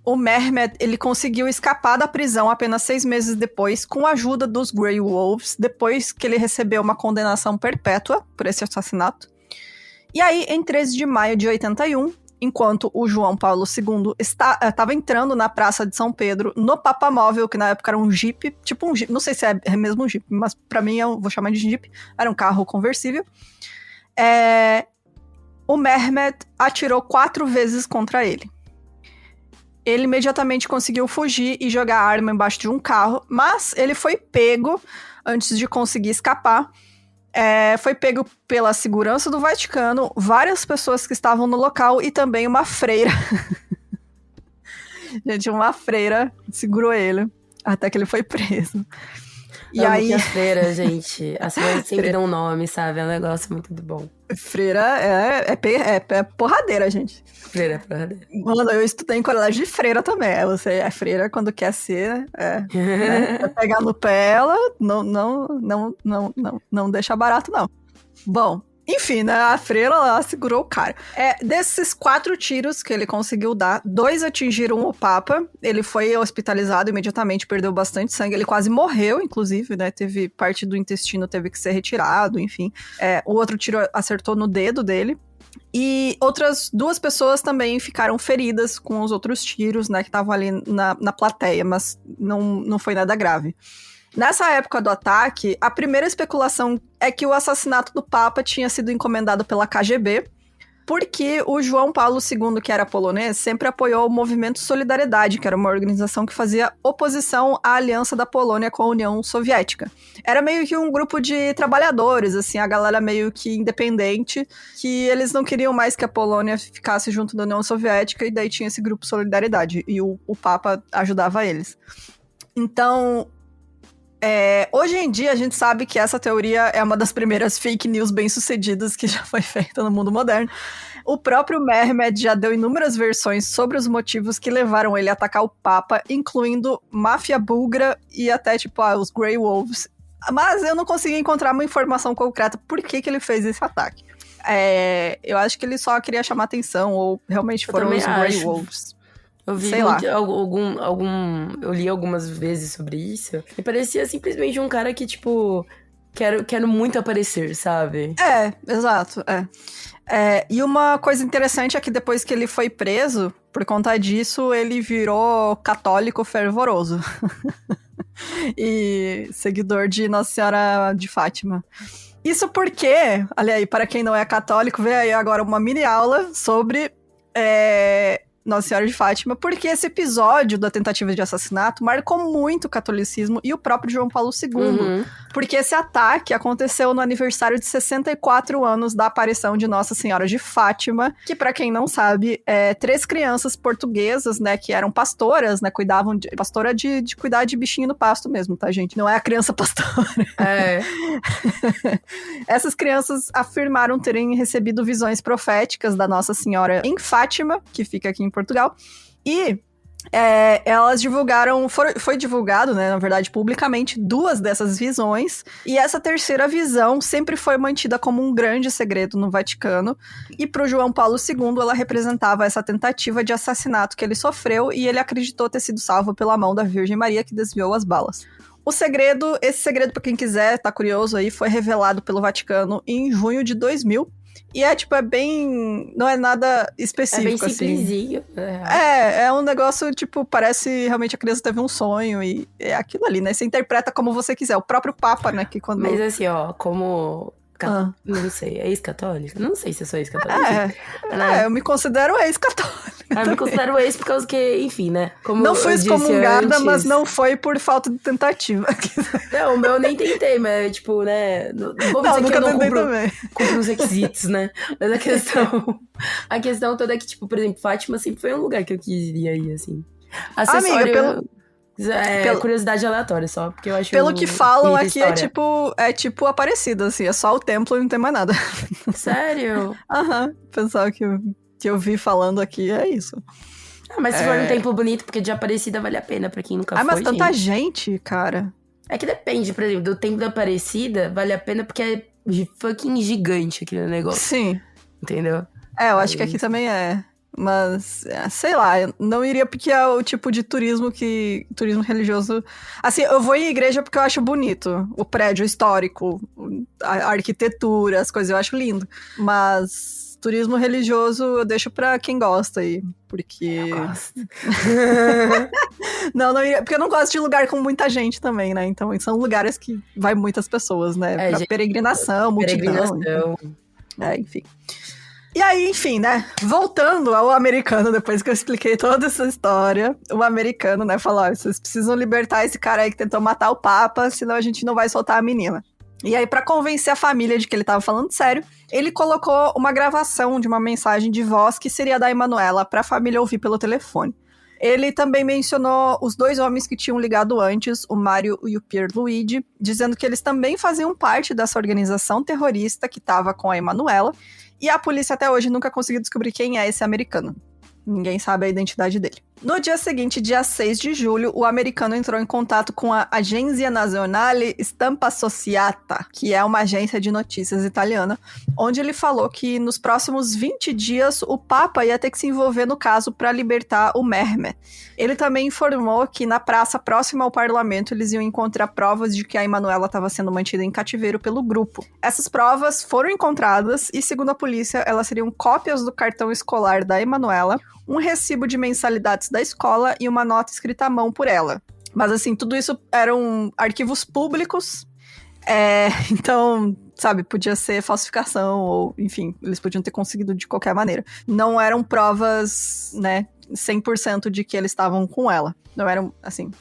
o Mehmet, ele conseguiu escapar da prisão apenas 6 meses depois, com a ajuda dos Grey Wolves, depois que ele recebeu uma condenação perpétua por esse assassinato. E aí, em 13 de maio de 81, enquanto o João Paulo II estava entrando na Praça de São Pedro, no Papa Móvel, que na época era um Jeep, tipo um Jeep, não sei se é mesmo um Jeep, mas pra mim eu vou chamar de Jeep, era um carro conversível, o Mehmet atirou 4 vezes contra ele. Ele imediatamente conseguiu fugir e jogar a arma embaixo de um carro, mas ele foi pego antes de conseguir escapar. Foi pego pela segurança do Vaticano, várias pessoas que estavam no local e também uma freira. Gente, uma freira segurou ele até que ele foi preso. E aí... As freiras, gente. As freiras sempre dão nome, sabe? É um negócio muito bom. Freira é porradeira, gente. Freira é porradeira. Mano, eu estudei em colégio de freira também. Você é freira quando quer ser. Né? Pra pegar no pé, ela não deixa barato, não. Bom, Enfim, né, a freira lá segurou o cara. Desses 4 tiros que ele conseguiu dar, 2 atingiram o Papa. Ele foi hospitalizado imediatamente, perdeu bastante sangue. Ele quase morreu, inclusive, né? Teve parte do intestino, teve que ser retirado, enfim. O outro tiro acertou no dedo dele. E outras 2 pessoas também ficaram feridas com os outros tiros, né? Que estavam ali na plateia, mas não foi nada grave. Nessa época do ataque, a primeira especulação é que o assassinato do Papa tinha sido encomendado pela KGB, porque o João Paulo II, que era polonês, sempre apoiou o movimento Solidariedade, que era uma organização que fazia oposição à aliança da Polônia com a União Soviética. Era meio que um grupo de trabalhadores, assim, a galera meio que independente, que eles não queriam mais que a Polônia ficasse junto da União Soviética, e daí tinha esse grupo Solidariedade, e o Papa ajudava eles. Então, hoje em dia a gente sabe que essa teoria é uma das primeiras fake news bem-sucedidas que já foi feita no mundo moderno. O próprio Mehmed já deu inúmeras versões sobre os motivos que levaram ele a atacar o Papa, incluindo máfia búlgara e até, tipo, os Grey Wolves. Mas eu não consegui encontrar uma informação concreta por que ele fez esse ataque. Eu acho que ele só queria chamar atenção, ou realmente foram os Grey Wolves. Eu vi eu li algumas vezes sobre isso, e parecia simplesmente um cara que, tipo, quero muito aparecer, sabe? Exato, e uma coisa interessante é que depois que ele foi preso, por conta disso, ele virou católico fervoroso. E seguidor de Nossa Senhora de Fátima. Isso porque, olha aí, para quem não é católico, vê aí agora uma mini aula sobre Nossa Senhora de Fátima, porque esse episódio da tentativa de assassinato marcou muito o catolicismo e o próprio João Paulo II. Porque esse ataque aconteceu no aniversário de 64 anos da aparição de Nossa Senhora de Fátima, que, pra quem não sabe, 3 crianças portuguesas, né, que eram pastoras, né, cuidavam de... Pastora de cuidar de bichinho no pasto mesmo, tá, gente? Não é a criança pastora. Essas crianças afirmaram terem recebido visões proféticas da Nossa Senhora em Fátima, que fica aqui em Portugal, e elas divulgaram, foi divulgado, né, na verdade, publicamente, 2 dessas visões, e essa terceira visão sempre foi mantida como um grande segredo no Vaticano, e para o João Paulo II ela representava essa tentativa de assassinato que ele sofreu, e ele acreditou ter sido salvo pela mão da Virgem Maria, que desviou as balas. Esse segredo, para quem quiser, tá curioso aí, foi revelado pelo Vaticano em junho de 2000, e não é nada específico, assim. É bem simplesinho. É um negócio, tipo, parece realmente a criança teve um sonho e é aquilo ali, né? Você interpreta como você quiser. O próprio Papa, né? Que quando... Mas assim, como... Não sei, ex-católica? Não sei se eu sou ex-católica. Eu me considero ex-católica. Eu me considero ex por causa que, enfim, né? Como não fui excomungada, antes, mas não foi por falta de tentativa. Não, o meu eu nem tentei, mas, tipo, né? Vamos dizer que eu não cumpro os requisitos, né? Mas a questão toda é que, tipo, por exemplo, Fátima sempre foi um lugar que eu queria ir, assim. Acessório... Amiga, curiosidade aleatória só, porque eu acho... Pelo que falam aqui, é tipo Aparecida, assim, é só o templo e não tem mais nada. Sério? Pessoal que eu vi falando aqui é isso. Mas se for um templo bonito, porque de Aparecida vale a pena pra quem nunca foi, mas tanta gente, cara. É que depende, por exemplo, do templo da Aparecida, vale a pena porque é fucking gigante aquele negócio. Sim. Entendeu? Eu acho que aqui também é. Mas, sei lá, eu não iria porque é o tipo de turismo religioso... Assim, eu vou em igreja porque eu acho bonito. O prédio histórico, a arquitetura, as coisas, eu acho lindo. Mas turismo religioso eu deixo pra quem gosta aí. Porque... Eu gosto. não iria... Porque eu não gosto de lugar com muita gente também, né? Então, são lugares que vai muitas pessoas, né? Pra peregrinação, multidão. Enfim. E aí, enfim, né, voltando ao americano, depois que eu expliquei toda essa história, o americano, né, falou, vocês precisam libertar esse cara aí que tentou matar o Papa, senão a gente não vai soltar a menina. E aí, pra convencer a família de que ele tava falando sério, ele colocou uma gravação de uma mensagem de voz que seria da Emanuela pra família ouvir pelo telefone. Ele também mencionou os 2 homens que tinham ligado antes, o Mário e o Pierluigi, dizendo que eles também faziam parte dessa organização terrorista que tava com a Emanuela. E a polícia até hoje nunca conseguiu descobrir quem é esse americano. Ninguém sabe a identidade dele. No dia seguinte, dia 6 de julho, o americano entrou em contato com a Agenzia Nazionale Stampa Associata, que é uma agência de notícias italiana, onde ele falou que nos próximos 20 dias o Papa ia ter que se envolver no caso para libertar o Mehmet. Ele também informou que na praça próxima ao parlamento eles iam encontrar provas de que a Emanuela estava sendo mantida em cativeiro pelo grupo. Essas provas foram encontradas e, segundo a polícia, elas seriam cópias do cartão escolar da Emanuela, um recibo de mensalidades da escola e uma nota escrita à mão por ela. Mas, assim, tudo isso eram arquivos públicos, então, sabe, podia ser falsificação ou, enfim, eles podiam ter conseguido de qualquer maneira. Não eram provas, né, 100% de que eles estavam com ela. Não eram, assim,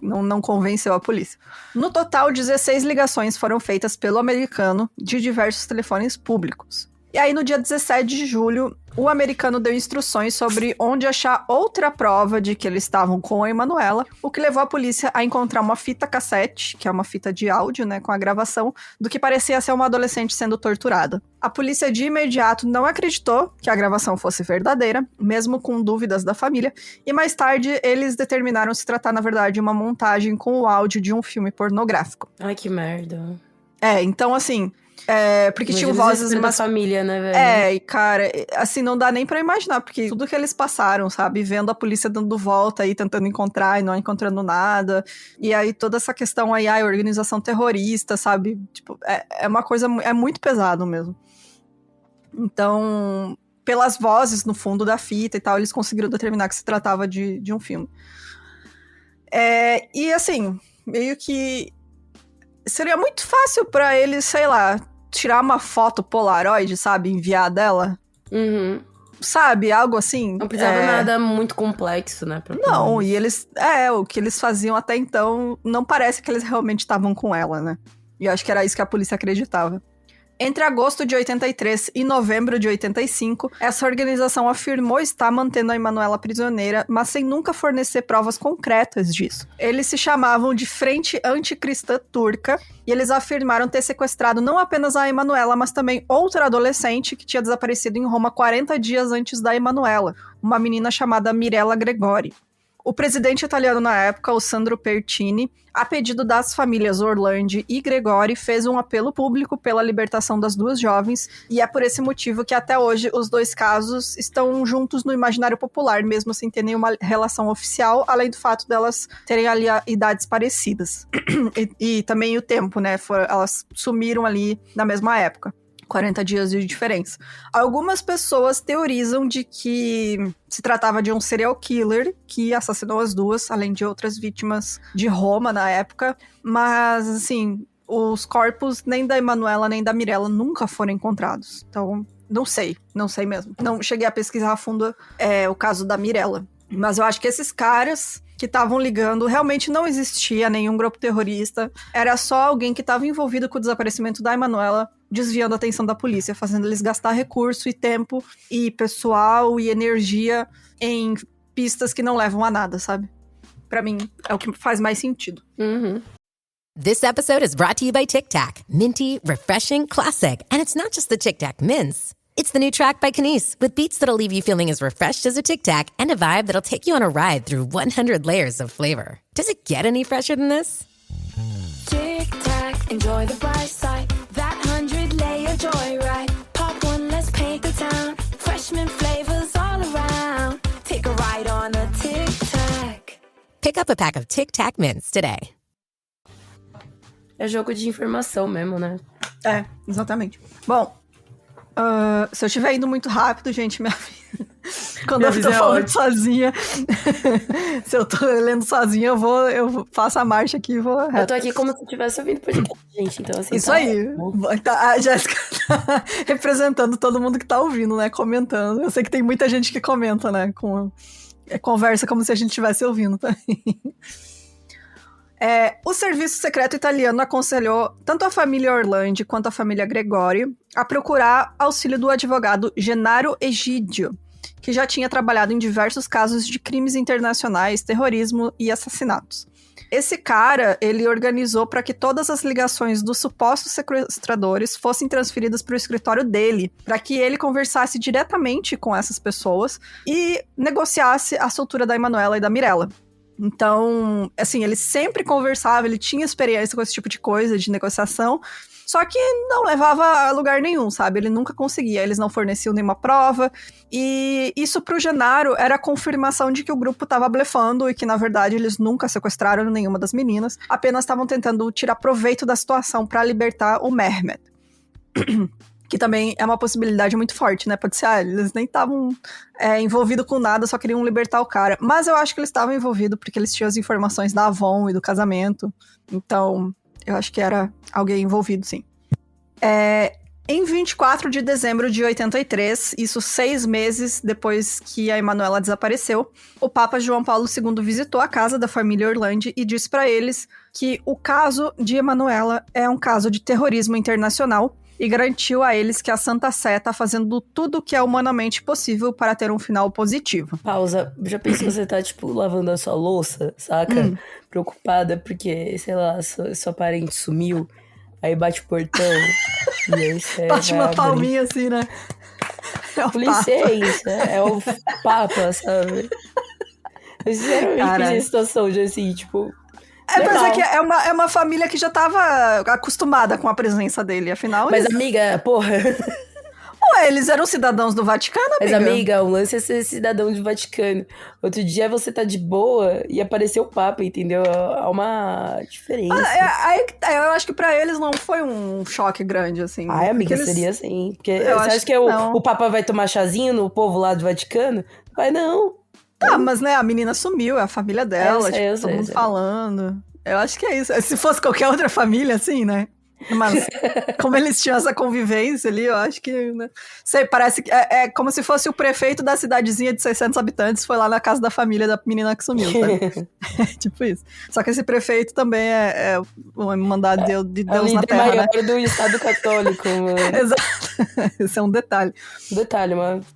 não convenceu a polícia. No total, 16 ligações foram feitas pelo americano de diversos telefones públicos. E aí, no dia 17 de julho, o americano deu instruções sobre onde achar outra prova de que eles estavam com a Emanuela, o que levou a polícia a encontrar uma fita cassete, que é uma fita de áudio, né, com a gravação, do que parecia ser uma adolescente sendo torturada. A polícia de imediato não acreditou que a gravação fosse verdadeira, mesmo com dúvidas da família, e mais tarde eles determinaram se tratar, na verdade, de uma montagem com o áudio de um filme pornográfico. Ai, que merda. Então, assim... porque tinham Imagina o vozes... desespero da família, né, velho? E cara, assim, não dá nem pra imaginar, porque tudo que eles passaram, sabe? Vendo a polícia dando volta aí, tentando encontrar e não encontrando nada. E aí toda essa questão aí, organização terrorista, sabe? Tipo, é uma coisa... É muito pesado mesmo. Então, pelas vozes no fundo da fita e tal, eles conseguiram determinar que se tratava de um filme. E assim, meio que... Seria muito fácil pra eles, sei lá, tirar uma foto Polaroid, sabe? Enviar dela. Uhum. Sabe? Algo assim. Não precisava nada muito complexo, né? Não, e eles... o que eles faziam até então, não parece que eles realmente estavam com ela, né? E eu acho que era isso que a polícia acreditava. Entre agosto de 83 e novembro de 85, essa organização afirmou estar mantendo a Emanuela prisioneira, mas sem nunca fornecer provas concretas disso. Eles se chamavam de Frente Anticristã Turca, e eles afirmaram ter sequestrado não apenas a Emanuela, mas também outra adolescente que tinha desaparecido em Roma 40 dias antes da Emanuela, uma menina chamada Mirella Gregori. O presidente italiano na época, o Sandro Pertini, a pedido das famílias Orlandi e Gregori, fez um apelo público pela libertação das duas jovens, e é por esse motivo que até hoje os dois casos estão juntos no imaginário popular, mesmo sem ter nenhuma relação oficial, além do fato delas terem ali idades parecidas. e também o tempo, né? Elas sumiram ali na mesma época. 40 dias de diferença. Algumas pessoas teorizam de que se tratava de um serial killer que assassinou as duas, além de outras vítimas de Roma na época. Mas, assim, os corpos nem da Emanuela nem da Mirella nunca foram encontrados. Então, não sei mesmo. Não cheguei a pesquisar a fundo o caso da Mirella. Mas eu acho que esses caras que estavam ligando, realmente não existia nenhum grupo terrorista, era só alguém que estava envolvido com o desaparecimento da Emanuela, desviando a atenção da polícia, fazendo eles gastar recurso e tempo e pessoal e energia em pistas que não levam a nada, sabe? Pra mim, é o que faz mais sentido. Uhum. This episode is brought to you by Tic Tac. Minty, refreshing, classic. And it's not just the Tic Tac mints. It's the new track by Kanice with beats that'll leave you feeling as refreshed as a Tic Tac and a vibe that'll take you on a ride through 100 layers of flavor. Does it get any fresher than this? Tic Tac, enjoy the bright side. That 100-layer joyride. Pop one, let's paint the town. Freshman flavors all around. Take a ride on a Tic Tac. Pick up a pack of Tic Tac mints today. É jogo de informação mesmo, né? Exatamente. Bom, se eu estiver indo muito rápido, gente, me avisa. Quando Me eu tô avisa, falando sozinha, se eu tô lendo sozinha, eu faço a marcha aqui e vou reto. Eu tô aqui como se eu estivesse ouvindo podcast, gente. Então, assim, Isso aí. A Jéssica tá representando todo mundo que tá ouvindo, né? Comentando. Eu sei que tem muita gente que comenta, né? Conversa como se a gente estivesse ouvindo também. O serviço secreto italiano aconselhou tanto a família Orlandi quanto a família Gregori a procurar auxílio do advogado Gennaro Egidio, que já tinha trabalhado em diversos casos de crimes internacionais, terrorismo e assassinatos. Esse cara, ele organizou para que todas as ligações dos supostos sequestradores fossem transferidas para o escritório dele, para que ele conversasse diretamente com essas pessoas e negociasse a soltura da Emanuela e da Mirella. Então, assim, ele sempre conversava, ele tinha experiência com esse tipo de coisa, de negociação, só que não levava a lugar nenhum, sabe? Ele nunca conseguia, eles não forneciam nenhuma prova, e isso pro Genaro era a confirmação de que o grupo tava blefando e que, na verdade, eles nunca sequestraram nenhuma das meninas, apenas estavam tentando tirar proveito da situação para libertar o Mehmet. Que também é uma possibilidade muito forte, né? Pode ser, eles nem estavam envolvidos com nada, só queriam libertar o cara. Mas eu acho que eles estavam envolvidos porque eles tinham as informações da Avon e do casamento. Então, eu acho que era alguém envolvido, sim. Em 24 de dezembro de 83, isso 6 meses depois que a Emanuela desapareceu, o Papa João Paulo II visitou a casa da família Orlandi e disse para eles que o caso de Emanuela é um caso de terrorismo internacional e garantiu a eles que a Santa Sé tá fazendo tudo o que é humanamente possível para ter um final positivo. Pausa. Já pensou que você tá, tipo, lavando a sua louça, saca? Preocupada porque, sei lá, sua parente sumiu, aí bate o portão e aí você bate uma palminha assim, né? É o licença, é o Papa, sabe? Eu sinceramente fiz a situação de assim, tipo... mas é que é uma família que já tava acostumada com a presença dele, afinal... Mas, amiga, porra... Ué, eles eram cidadãos do Vaticano, amiga? Mas, amiga, o lance é ser cidadão do Vaticano. Outro dia você tá de boa e apareceu o Papa, entendeu? Há uma diferença. Eu acho que pra eles não foi um choque grande, assim. Ai, amiga, seria assim. Porque você acha que o Papa vai tomar chazinho no povo lá do Vaticano? Vai não. Mas né, a menina sumiu, é a família dela, todo mundo falando. Eu acho que é isso. Se fosse qualquer outra família, assim, né? Mas como eles tinham essa convivência ali, eu acho que... Né? Sei, parece que é como se fosse o prefeito da cidadezinha de 600 habitantes foi lá na casa da família da menina que sumiu, sabe? Tipo isso. Só que esse prefeito também é um mandado de Deus na Terra, maior, né? do Estado Católico, mano. Exato. Esse é um detalhe. Detalhe, mano.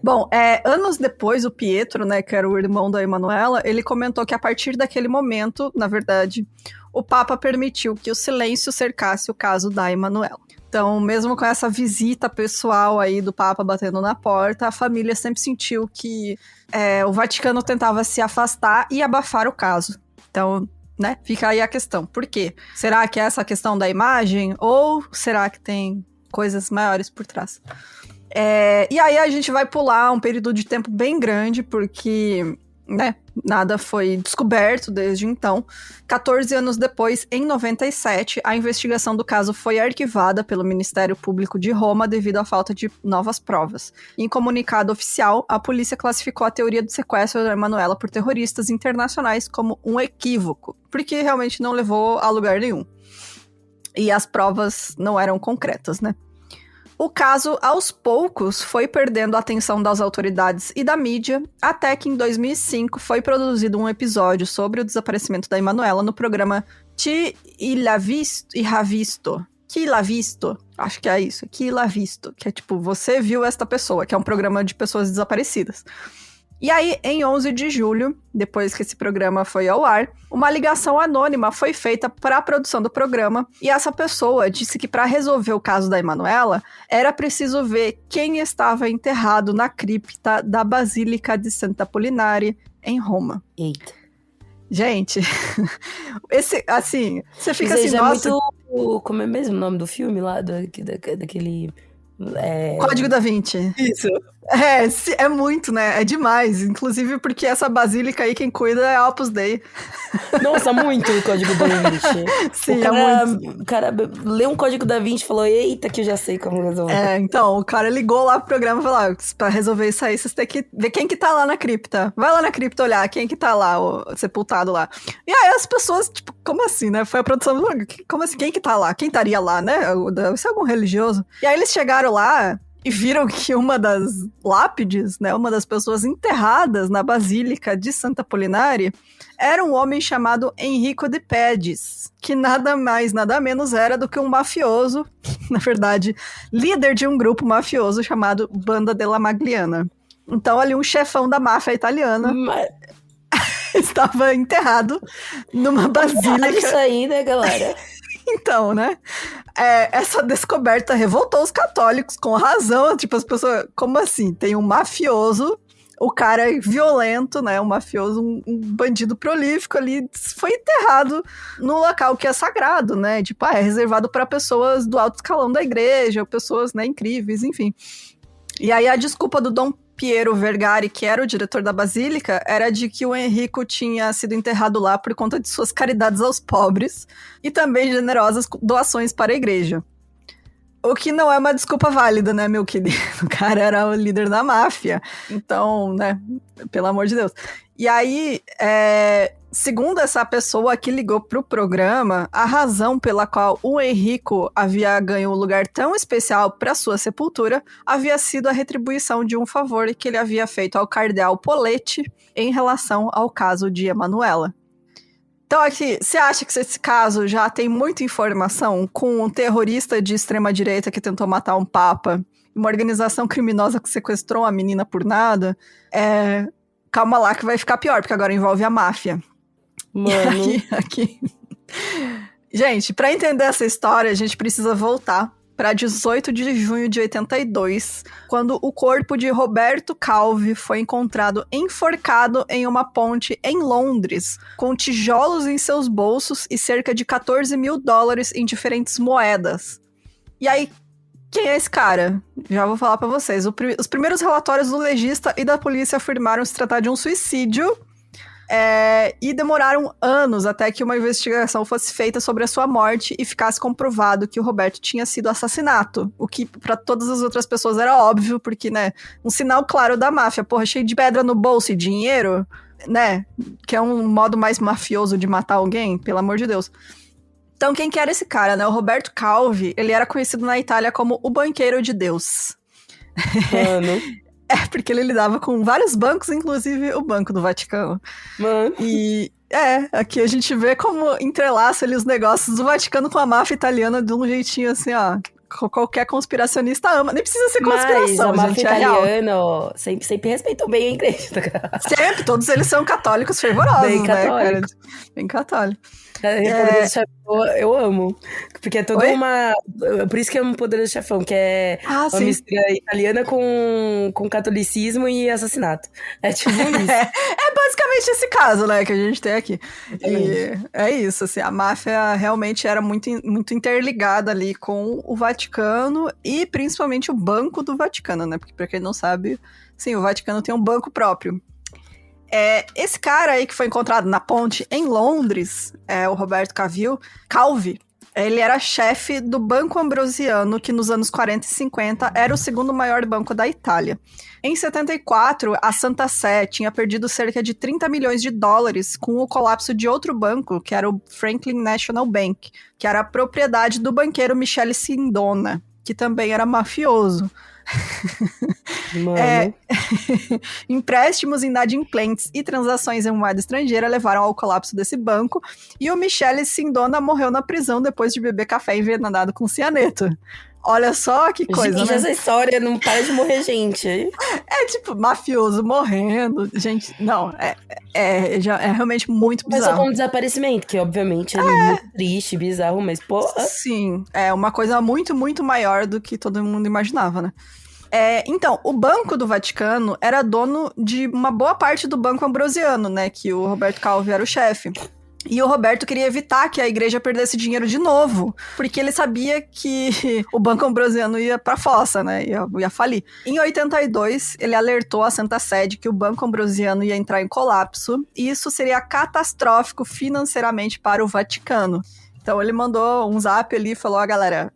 Bom, anos depois, o Pietro, né, que era o irmão da Emanuela, ele comentou que a partir daquele momento, na verdade... o Papa permitiu que o silêncio cercasse o caso da Emanuela. Então, mesmo com essa visita pessoal aí do Papa batendo na porta, a família sempre sentiu que o Vaticano tentava se afastar e abafar o caso. Então, né, fica aí a questão. Por quê? Será que é essa questão da imagem? Ou será que tem coisas maiores por trás? E aí a gente vai pular um período de tempo bem grande, porque... né, nada foi descoberto desde então. 14 anos depois, em 97, a investigação do caso foi arquivada pelo Ministério Público de Roma devido à falta de novas provas. Em comunicado oficial, a polícia classificou a teoria do sequestro da Emanuela por terroristas internacionais como um equívoco, porque realmente não levou a lugar nenhum. E as provas não eram concretas, né? O caso, aos poucos, foi perdendo a atenção das autoridades e da mídia, até que em 2005 foi produzido um episódio sobre o desaparecimento da Emanuela no programa Chi l'ha visto, acho que é isso, Chi l'ha visto, que é tipo, você viu esta pessoa, que é um programa de pessoas desaparecidas. E aí, em 11 de julho, depois que esse programa foi ao ar, uma ligação anônima foi feita para a produção do programa, e essa pessoa disse que para resolver o caso da Emanuela, era preciso ver quem estava enterrado na cripta da Basílica de Santa Apollinare, em Roma. Eita. Gente, assim, você fica assim, nossa... muito... Como é mesmo o nome do filme lá, daquele... Código da Vinci. Isso. É muito, né? É demais. Inclusive porque essa basílica aí, quem cuida é a Opus Dei. Nossa, muito o Código da Vinci. Sim, muito. O cara leu um Código da Vinci e falou, eita, que eu já sei como resolver. Então, o cara ligou lá pro programa e falou, pra resolver isso aí, vocês têm que ver quem que tá lá na cripta. Vai lá na cripta olhar quem que tá lá, sepultado lá. E aí as pessoas, tipo, como assim, né? Foi a produção, como assim, quem que tá lá? Quem estaria lá, né? Deve ser algum religioso. E aí eles chegaram lá... e viram que uma das lápides, né, uma das pessoas enterradas na Basílica de Santa Apollinare, era um homem chamado Enrico de Pedis, que nada mais, nada menos era do que um mafioso, na verdade, líder de um grupo mafioso chamado Banda della Magliana. Então, ali, um chefão da máfia italiana. estava enterrado numa basílica. Olha isso aí, né, galera? Então, né? Essa descoberta revoltou os católicos com razão. Tipo, as pessoas... Como assim? Tem um mafioso, o cara é violento, né? Um mafioso, um bandido prolífico ali, foi enterrado no local que é sagrado, né? Tipo, é reservado para pessoas do alto escalão da igreja, pessoas, né, incríveis, enfim. E aí a desculpa do Dom Piero Vergari, que era o diretor da basílica, era de que o Enrico tinha sido enterrado lá por conta de suas caridades aos pobres e também generosas doações para a igreja. O que não é uma desculpa válida, né, meu querido? O cara era o líder da máfia. Então, né, pelo amor de Deus. E aí, segundo essa pessoa que ligou pro programa, a razão pela qual o Enrico havia ganho um lugar tão especial para sua sepultura havia sido a retribuição de um favor que ele havia feito ao cardeal Poletti em relação ao caso de Emanuela. Então aqui, você acha que esse caso já tem muita informação com um terrorista de extrema-direita que tentou matar um papa, uma organização criminosa que sequestrou a menina por nada? Calma lá que vai ficar pior, porque agora envolve a máfia. Mano. Aqui. Gente, pra entender essa história, a gente precisa voltar para 18 de junho de 82, quando o corpo de Roberto Calvi foi encontrado enforcado em uma ponte em Londres, com tijolos em seus bolsos e cerca de $14 mil em diferentes moedas. E aí, quem é esse cara? Já vou falar para vocês. Os primeiros relatórios do legista e da polícia afirmaram se tratar de um suicídio, e demoraram anos até que uma investigação fosse feita sobre a sua morte e ficasse comprovado que o Roberto tinha sido assassinato. O que para todas as outras pessoas era óbvio, porque, né, um sinal claro da máfia, porra, cheio de pedra no bolso e dinheiro, né, que é um modo mais mafioso de matar alguém, pelo amor de Deus. Então, quem que era esse cara, né? O Roberto Calvi, ele era conhecido na Itália como o banqueiro de Deus. Mano. Porque ele lidava com vários bancos, inclusive o Banco do Vaticano. Mano. E, aqui a gente vê como entrelaça ali os negócios do Vaticano com a máfia italiana de um jeitinho assim, ó. Qualquer conspiracionista ama. Nem precisa ser conspiração, mas a gente, máfia é real. italiana, ó, sempre respeitou bem a igreja. Sempre, todos eles são católicos fervorosos, Bem né, cara? católico. Bem católico. Poder do Chefão, eu amo. Porque é toda Oi? uma... Por isso que eu amo Poder do Chefão, que é uma sim. mistura italiana com catolicismo e assassinato. É tipo isso. É basicamente esse caso, né, que a gente tem aqui. E é isso, assim, a máfia realmente era muito, muito interligada ali com o Vaticano e principalmente o Banco do Vaticano, né, porque pra quem não sabe, sim, o Vaticano tem um banco próprio. Esse cara aí que foi encontrado na ponte em Londres, o Roberto Calvi, ele era chefe do Banco Ambrosiano, que nos anos 40 e 50 era o segundo maior banco da Itália. Em 74, a Santa Sé tinha perdido cerca de $30 milhões com o colapso de outro banco, que era o Franklin National Bank, que era a propriedade do banqueiro Michele Sindona, que também era mafioso. Mano. Empréstimos inadimplentes e transações em moeda estrangeira levaram ao colapso desse banco, e o Michele Sindona morreu na prisão depois de beber café envenenado com cianeto. Olha só que coisa, Gente, né? essa história não para de morrer gente. Tipo, mafioso morrendo. Gente, não, é realmente muito Começou bizarro. com um desaparecimento, que obviamente é muito triste, bizarro, mas porra. Sim, é uma coisa muito, muito maior do que todo mundo imaginava, né? Então, o Banco do Vaticano era dono de uma boa parte do Banco Ambrosiano, né? Que o Roberto Calvi era o chefe. E o Roberto queria evitar que a igreja perdesse dinheiro de novo, porque ele sabia que o Banco Ambrosiano ia pra fossa, né? Ia falir. Em 82, ele alertou a Santa Sé de que o Banco Ambrosiano ia entrar em colapso, e isso seria catastrófico financeiramente para o Vaticano. Então ele mandou um zap ali e falou, galera,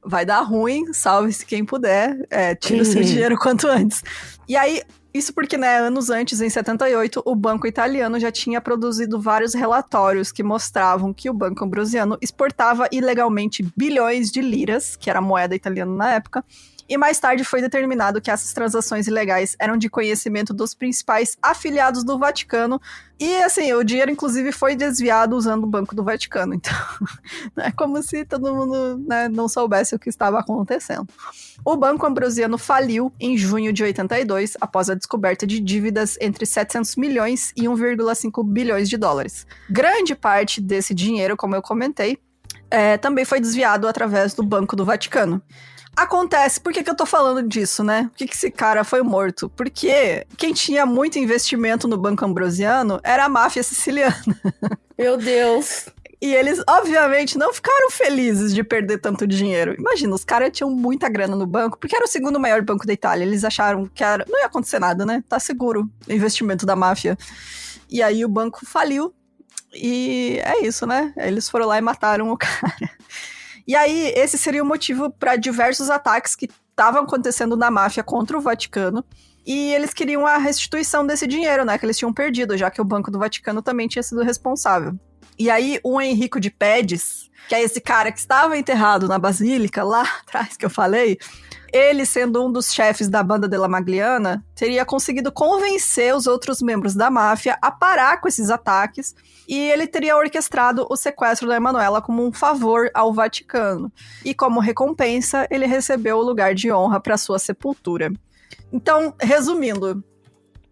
vai dar ruim, salve-se quem puder, tira o seu dinheiro quanto antes. E aí, isso porque, né, anos antes, em 78, o Banco Italiano já tinha produzido vários relatórios que mostravam que o Banco Ambrosiano exportava ilegalmente bilhões de liras, que era a moeda italiana na época, E mais tarde foi determinado que essas transações ilegais eram de conhecimento dos principais afiliados do Vaticano. E, assim, o dinheiro, inclusive, foi desviado usando o Banco do Vaticano. Então, não é como se todo mundo, né, não soubesse o que estava acontecendo. O Banco Ambrosiano faliu em junho de 82, após a descoberta de dívidas entre 700 milhões e 1,5 bilhões de dólares. Grande parte desse dinheiro, como eu comentei, também foi desviado através do Banco do Vaticano. Acontece, por que eu tô falando disso, né? Por que esse cara foi morto? Porque quem tinha muito investimento no Banco Ambrosiano era a máfia siciliana. Meu Deus. E eles, obviamente, não ficaram felizes de perder tanto dinheiro. Imagina, os caras tinham muita grana no banco, porque era o segundo maior banco da Itália. Eles acharam que não ia acontecer nada, né? Tá seguro o investimento da máfia. E aí o banco faliu. E é isso, né? Eles foram lá e mataram o cara. E aí, esse seria o motivo para diversos ataques que estavam acontecendo na máfia contra o Vaticano. E eles queriam a restituição desse dinheiro, né? Que eles tinham perdido, já que o Banco do Vaticano também tinha sido responsável. E aí, o Enrico de Pédiz, que é esse cara que estava enterrado na Basílica, lá atrás que eu falei, ele, sendo um dos chefes da banda della Magliana, teria conseguido convencer os outros membros da máfia a parar com esses ataques, e ele teria orquestrado o sequestro da Emanuela como um favor ao Vaticano. E como recompensa, ele recebeu o lugar de honra para sua sepultura. Então, resumindo,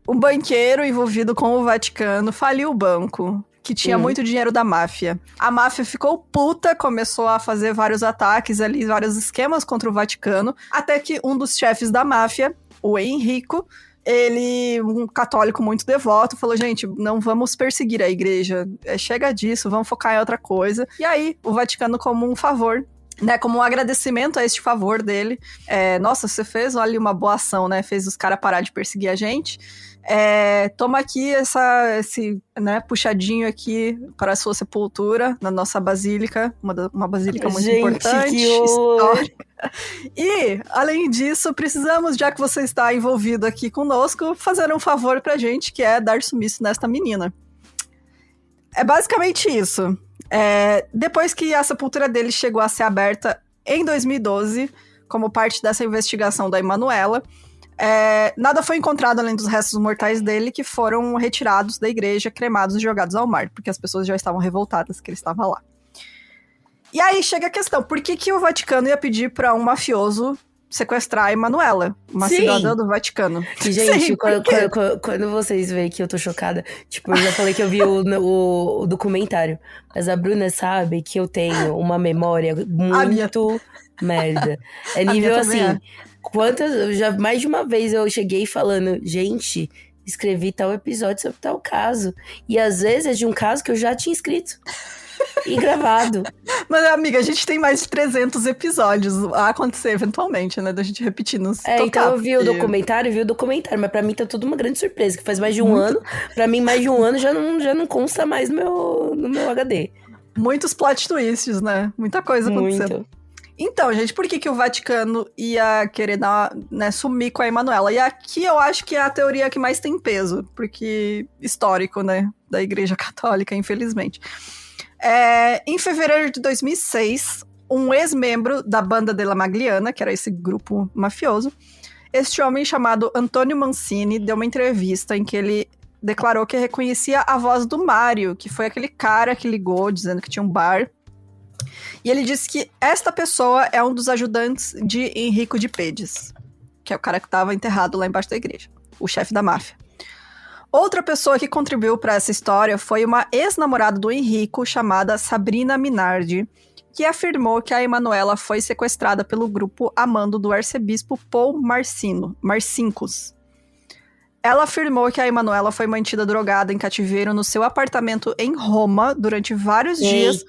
um banqueiro envolvido com o Vaticano faliu o banco, que tinha muito dinheiro da máfia. A máfia ficou puta, começou a fazer vários ataques ali, vários esquemas contra o Vaticano, até que um dos chefes da máfia, o Enrico, ele, um católico muito devoto, falou, gente, não vamos perseguir a igreja, chega disso, vamos focar em outra coisa. E aí, o Vaticano, como um favor, né, como um agradecimento a este favor dele, nossa, você fez, olha, uma boa ação, né, fez os caras parar de perseguir a gente, toma aqui esse, né, puxadinho aqui para a sua sepultura na nossa basílica, uma basílica muito importante, histórica. E, além disso, precisamos, já que você está envolvido aqui conosco, fazer um favor pra gente, que é dar sumiço nesta menina. É basicamente isso. Depois que a sepultura dele chegou a ser aberta em 2012, como parte dessa investigação da Emanuela, nada foi encontrado além dos restos mortais dele, que foram retirados da igreja, cremados e jogados ao mar, porque as pessoas já estavam revoltadas que ele estava lá. E aí chega a questão, por que o Vaticano ia pedir para um mafioso sequestrar a Emanuela, uma cidadã do Vaticano? Gente, Sim, quando vocês veem que eu tô chocada, tipo, eu já falei que eu vi o documentário, mas a Bruna sabe que eu tenho uma memória muito merda. É nível assim, mais de uma vez eu cheguei falando, gente, escrevi tal episódio sobre tal caso, e às vezes é de um caso que eu já tinha escrito. E gravado. Mas, amiga, a gente tem mais de 300 episódios a acontecer eventualmente, né? Da gente repetindo. Então eu vi o documentário, mas pra mim tá tudo uma grande surpresa, que faz mais de um ano. Pra mim, mais de um ano já não consta mais no meu HD. Muitos plot twists, né? Muita coisa acontecendo. Então, gente, por que o Vaticano ia querer sumir com a Emanuela? E aqui eu acho que é a teoria que mais tem peso, porque histórico, né? Da Igreja Católica, infelizmente. Em fevereiro de 2006, um ex-membro da banda della Magliana, que era esse grupo mafioso, este homem chamado Antônio Mancini deu uma entrevista em que ele declarou que reconhecia a voz do Mário, que foi aquele cara que ligou dizendo que tinha um bar. E ele disse que esta pessoa é um dos ajudantes de Enrico de Pédiz, que é o cara que estava enterrado lá embaixo da igreja, o chefe da máfia. Outra pessoa que contribuiu para essa história foi uma ex-namorada do Enrico, chamada Sabrina Minardi, que afirmou que a Emanuela foi sequestrada pelo grupo a mando do arcebispo Paul Marcinkus. Ela afirmou que a Emanuela foi mantida drogada em cativeiro no seu apartamento em Roma durante vários dias,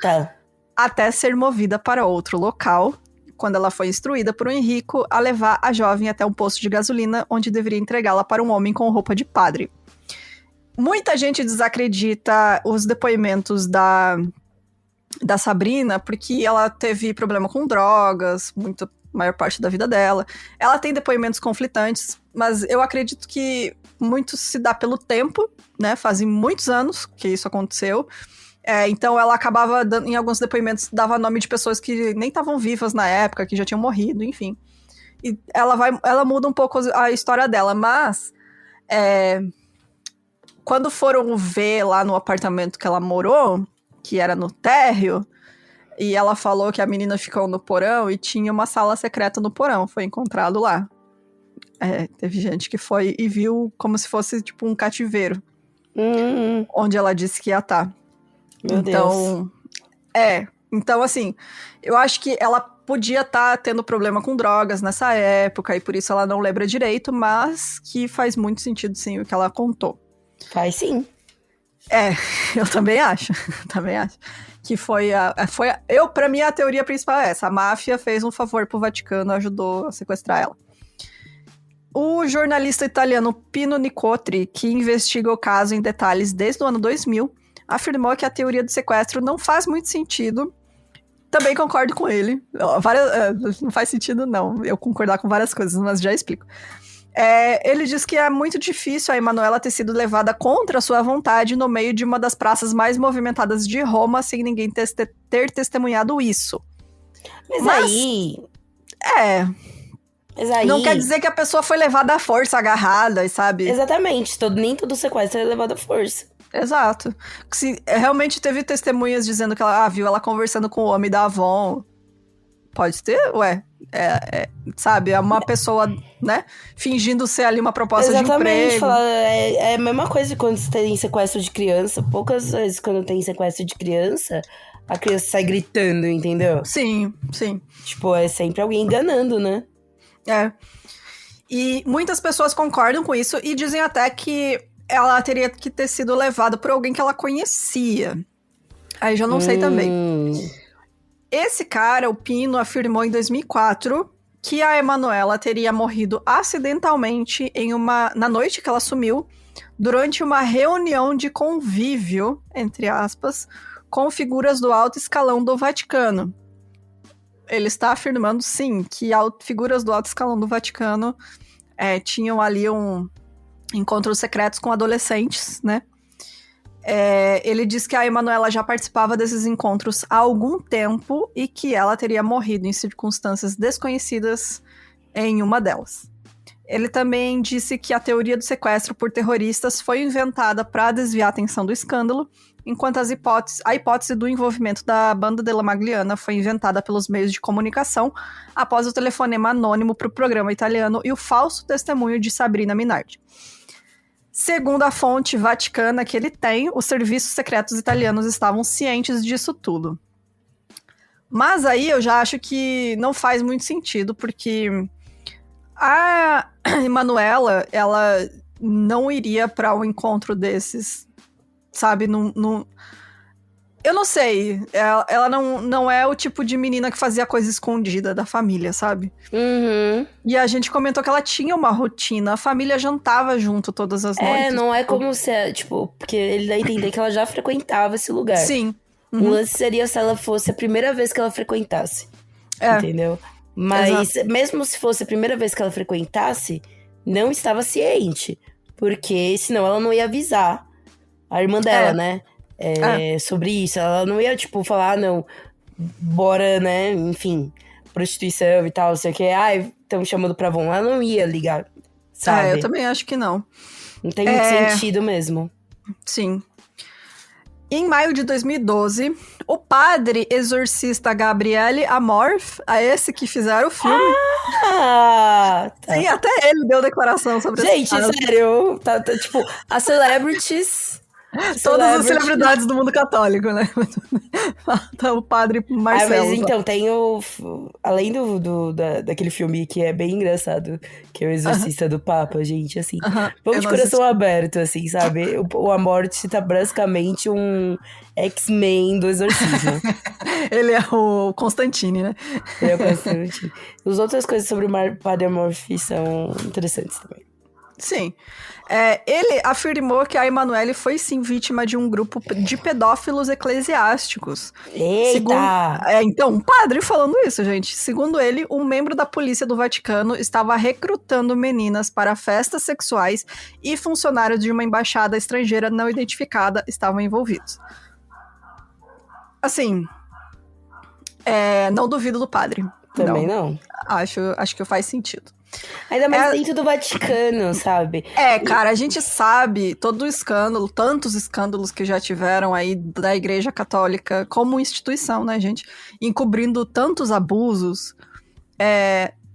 até ser movida para outro local, quando ela foi instruída por Enrico a levar a jovem até um posto de gasolina, onde deveria entregá-la para um homem com roupa de padre. Muita gente desacredita os depoimentos da Sabrina, porque ela teve problema com drogas, maior parte da vida dela. Ela tem depoimentos conflitantes, mas eu acredito que muito se dá pelo tempo, né? Fazem muitos anos que isso aconteceu. Então ela acabava, em alguns depoimentos, dava nome de pessoas que nem estavam vivas na época, que já tinham morrido, enfim. E ela muda um pouco a história dela, mas quando foram ver lá no apartamento que ela morou, que era no térreo, e ela falou que a menina ficou no porão e tinha uma sala secreta no porão, foi encontrado lá. Teve gente que foi e viu como se fosse tipo um cativeiro, onde ela disse que ia estar. Meu Deus. Então, assim, eu acho que ela podia estar tendo problema com drogas nessa época, e por isso ela não lembra direito, mas que faz muito sentido, sim, o que ela contou. Faz sim. Eu também acho. Também acho. Que pra mim, a teoria principal é essa. A máfia fez um favor pro Vaticano, ajudou a sequestrar ela. O jornalista italiano Pino Nicotri, que investiga o caso em detalhes desde o ano 2000, afirmou que a teoria do sequestro não faz muito sentido. Também concordo com ele. Não faz sentido, não, eu concordar com várias coisas, mas já explico. Ele diz que é muito difícil a Emanuela ter sido levada contra sua vontade no meio de uma das praças mais movimentadas de Roma, sem ninguém ter testemunhado isso. Mas aí... Mas aí... Não quer dizer que a pessoa foi levada à força, agarrada, sabe? Exatamente. Nem todo sequestro é levado à força. Exato. Se realmente teve testemunhas dizendo que ela viu ela conversando com o homem da Avon. Pode ter? Sabe? É uma pessoa, né? Fingindo ser ali uma proposta de emprego. É a mesma coisa quando você tem sequestro de criança. Poucas vezes quando tem sequestro de criança, a criança sai gritando, entendeu? Sim, sim. Tipo, é sempre alguém enganando, né? E muitas pessoas concordam com isso e dizem até que ela teria que ter sido levada por alguém que ela conhecia. Aí já não sei também. Esse cara, o Pino, afirmou em 2004 que a Emanuela teria morrido acidentalmente na noite que ela sumiu, durante uma reunião de convívio, entre aspas, com figuras do alto escalão do Vaticano. Ele está afirmando, sim, que figuras do alto escalão do Vaticano tinham ali encontros secretos com adolescentes, né? Ele diz que a Emanuela já participava desses encontros há algum tempo e que ela teria morrido em circunstâncias desconhecidas em uma delas. Ele também disse que a teoria do sequestro por terroristas foi inventada para desviar a atenção do escândalo, enquanto a hipótese do envolvimento da Banda della Magliana foi inventada pelos meios de comunicação após o telefonema anônimo para o programa italiano e o falso testemunho de Sabrina Minardi. Segundo a fonte vaticana que ele tem, os serviços secretos italianos estavam cientes disso tudo. Mas aí eu já acho que não faz muito sentido, porque a Emanuela, ela não iria para um encontro desses, sabe? Eu não sei. Ela não é o tipo de menina que fazia coisa escondida da família, sabe? E a gente comentou que ela tinha uma rotina. A família jantava junto todas as noites. Não é como se... Tipo, porque ele dá a entender que ela já frequentava esse lugar. Sim. O lance seria se ela fosse a primeira vez que ela frequentasse. Entendeu? Mas mesmo se fosse a primeira vez que ela frequentasse, não estava ciente. Porque senão ela não ia avisar a irmã dela, né? Sobre isso. Ela não ia, tipo, falar, não, bora, né? Enfim, prostituição e tal, não sei o que. Estão me chamando pra Avon. Ela não ia ligar, sabe? Eu também acho que não. Não tem muito sentido mesmo. Sim. Em maio de 2012, o padre exorcista Gabriele Amorth, esse que fizeram o filme. Tá. Sim, até ele deu declaração sobre isso. Gente, sério, tá, tipo, as celebrities... Todas as celebridades do mundo católico, né? Tá o padre Marcelo. Mas então, tem além daquele filme que é bem engraçado, que é o Exorcista do Papa, gente, assim. Vamos de coração aberto, assim, sabe? O Amorth tá basicamente um X-Men do exorcismo. Ele é o Constantine, né? Ele é o Constantine. As outras coisas sobre o padre Amorth são interessantes também. Sim. Ele afirmou que a Emanuele foi sim vítima de um grupo de pedófilos eclesiásticos. Eita! Então, um padre falando isso, gente. Segundo ele, um membro da polícia do Vaticano estava recrutando meninas para festas sexuais e funcionários de uma embaixada estrangeira não identificada estavam envolvidos. Assim, não duvido do padre. Também não. Acho que faz sentido. Ainda mais dentro do Vaticano, sabe? Cara, a gente sabe todo o escândalo, tantos escândalos que já tiveram aí da Igreja Católica como instituição, né, gente? Encobrindo tantos abusos.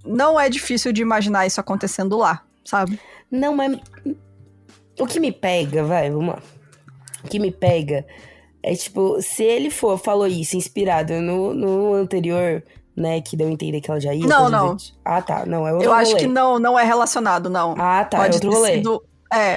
Não é difícil de imaginar isso acontecendo lá, sabe? Não, mas o que me pega, vamos lá. O que me pega é, tipo, se ele falou isso inspirado no anterior, né, que deu a entender que ela já ia... Não. Ah, tá, não, é outro Eu rolê. acho que não é relacionado, não. Ah, tá, Pode é outro ter rolê. sido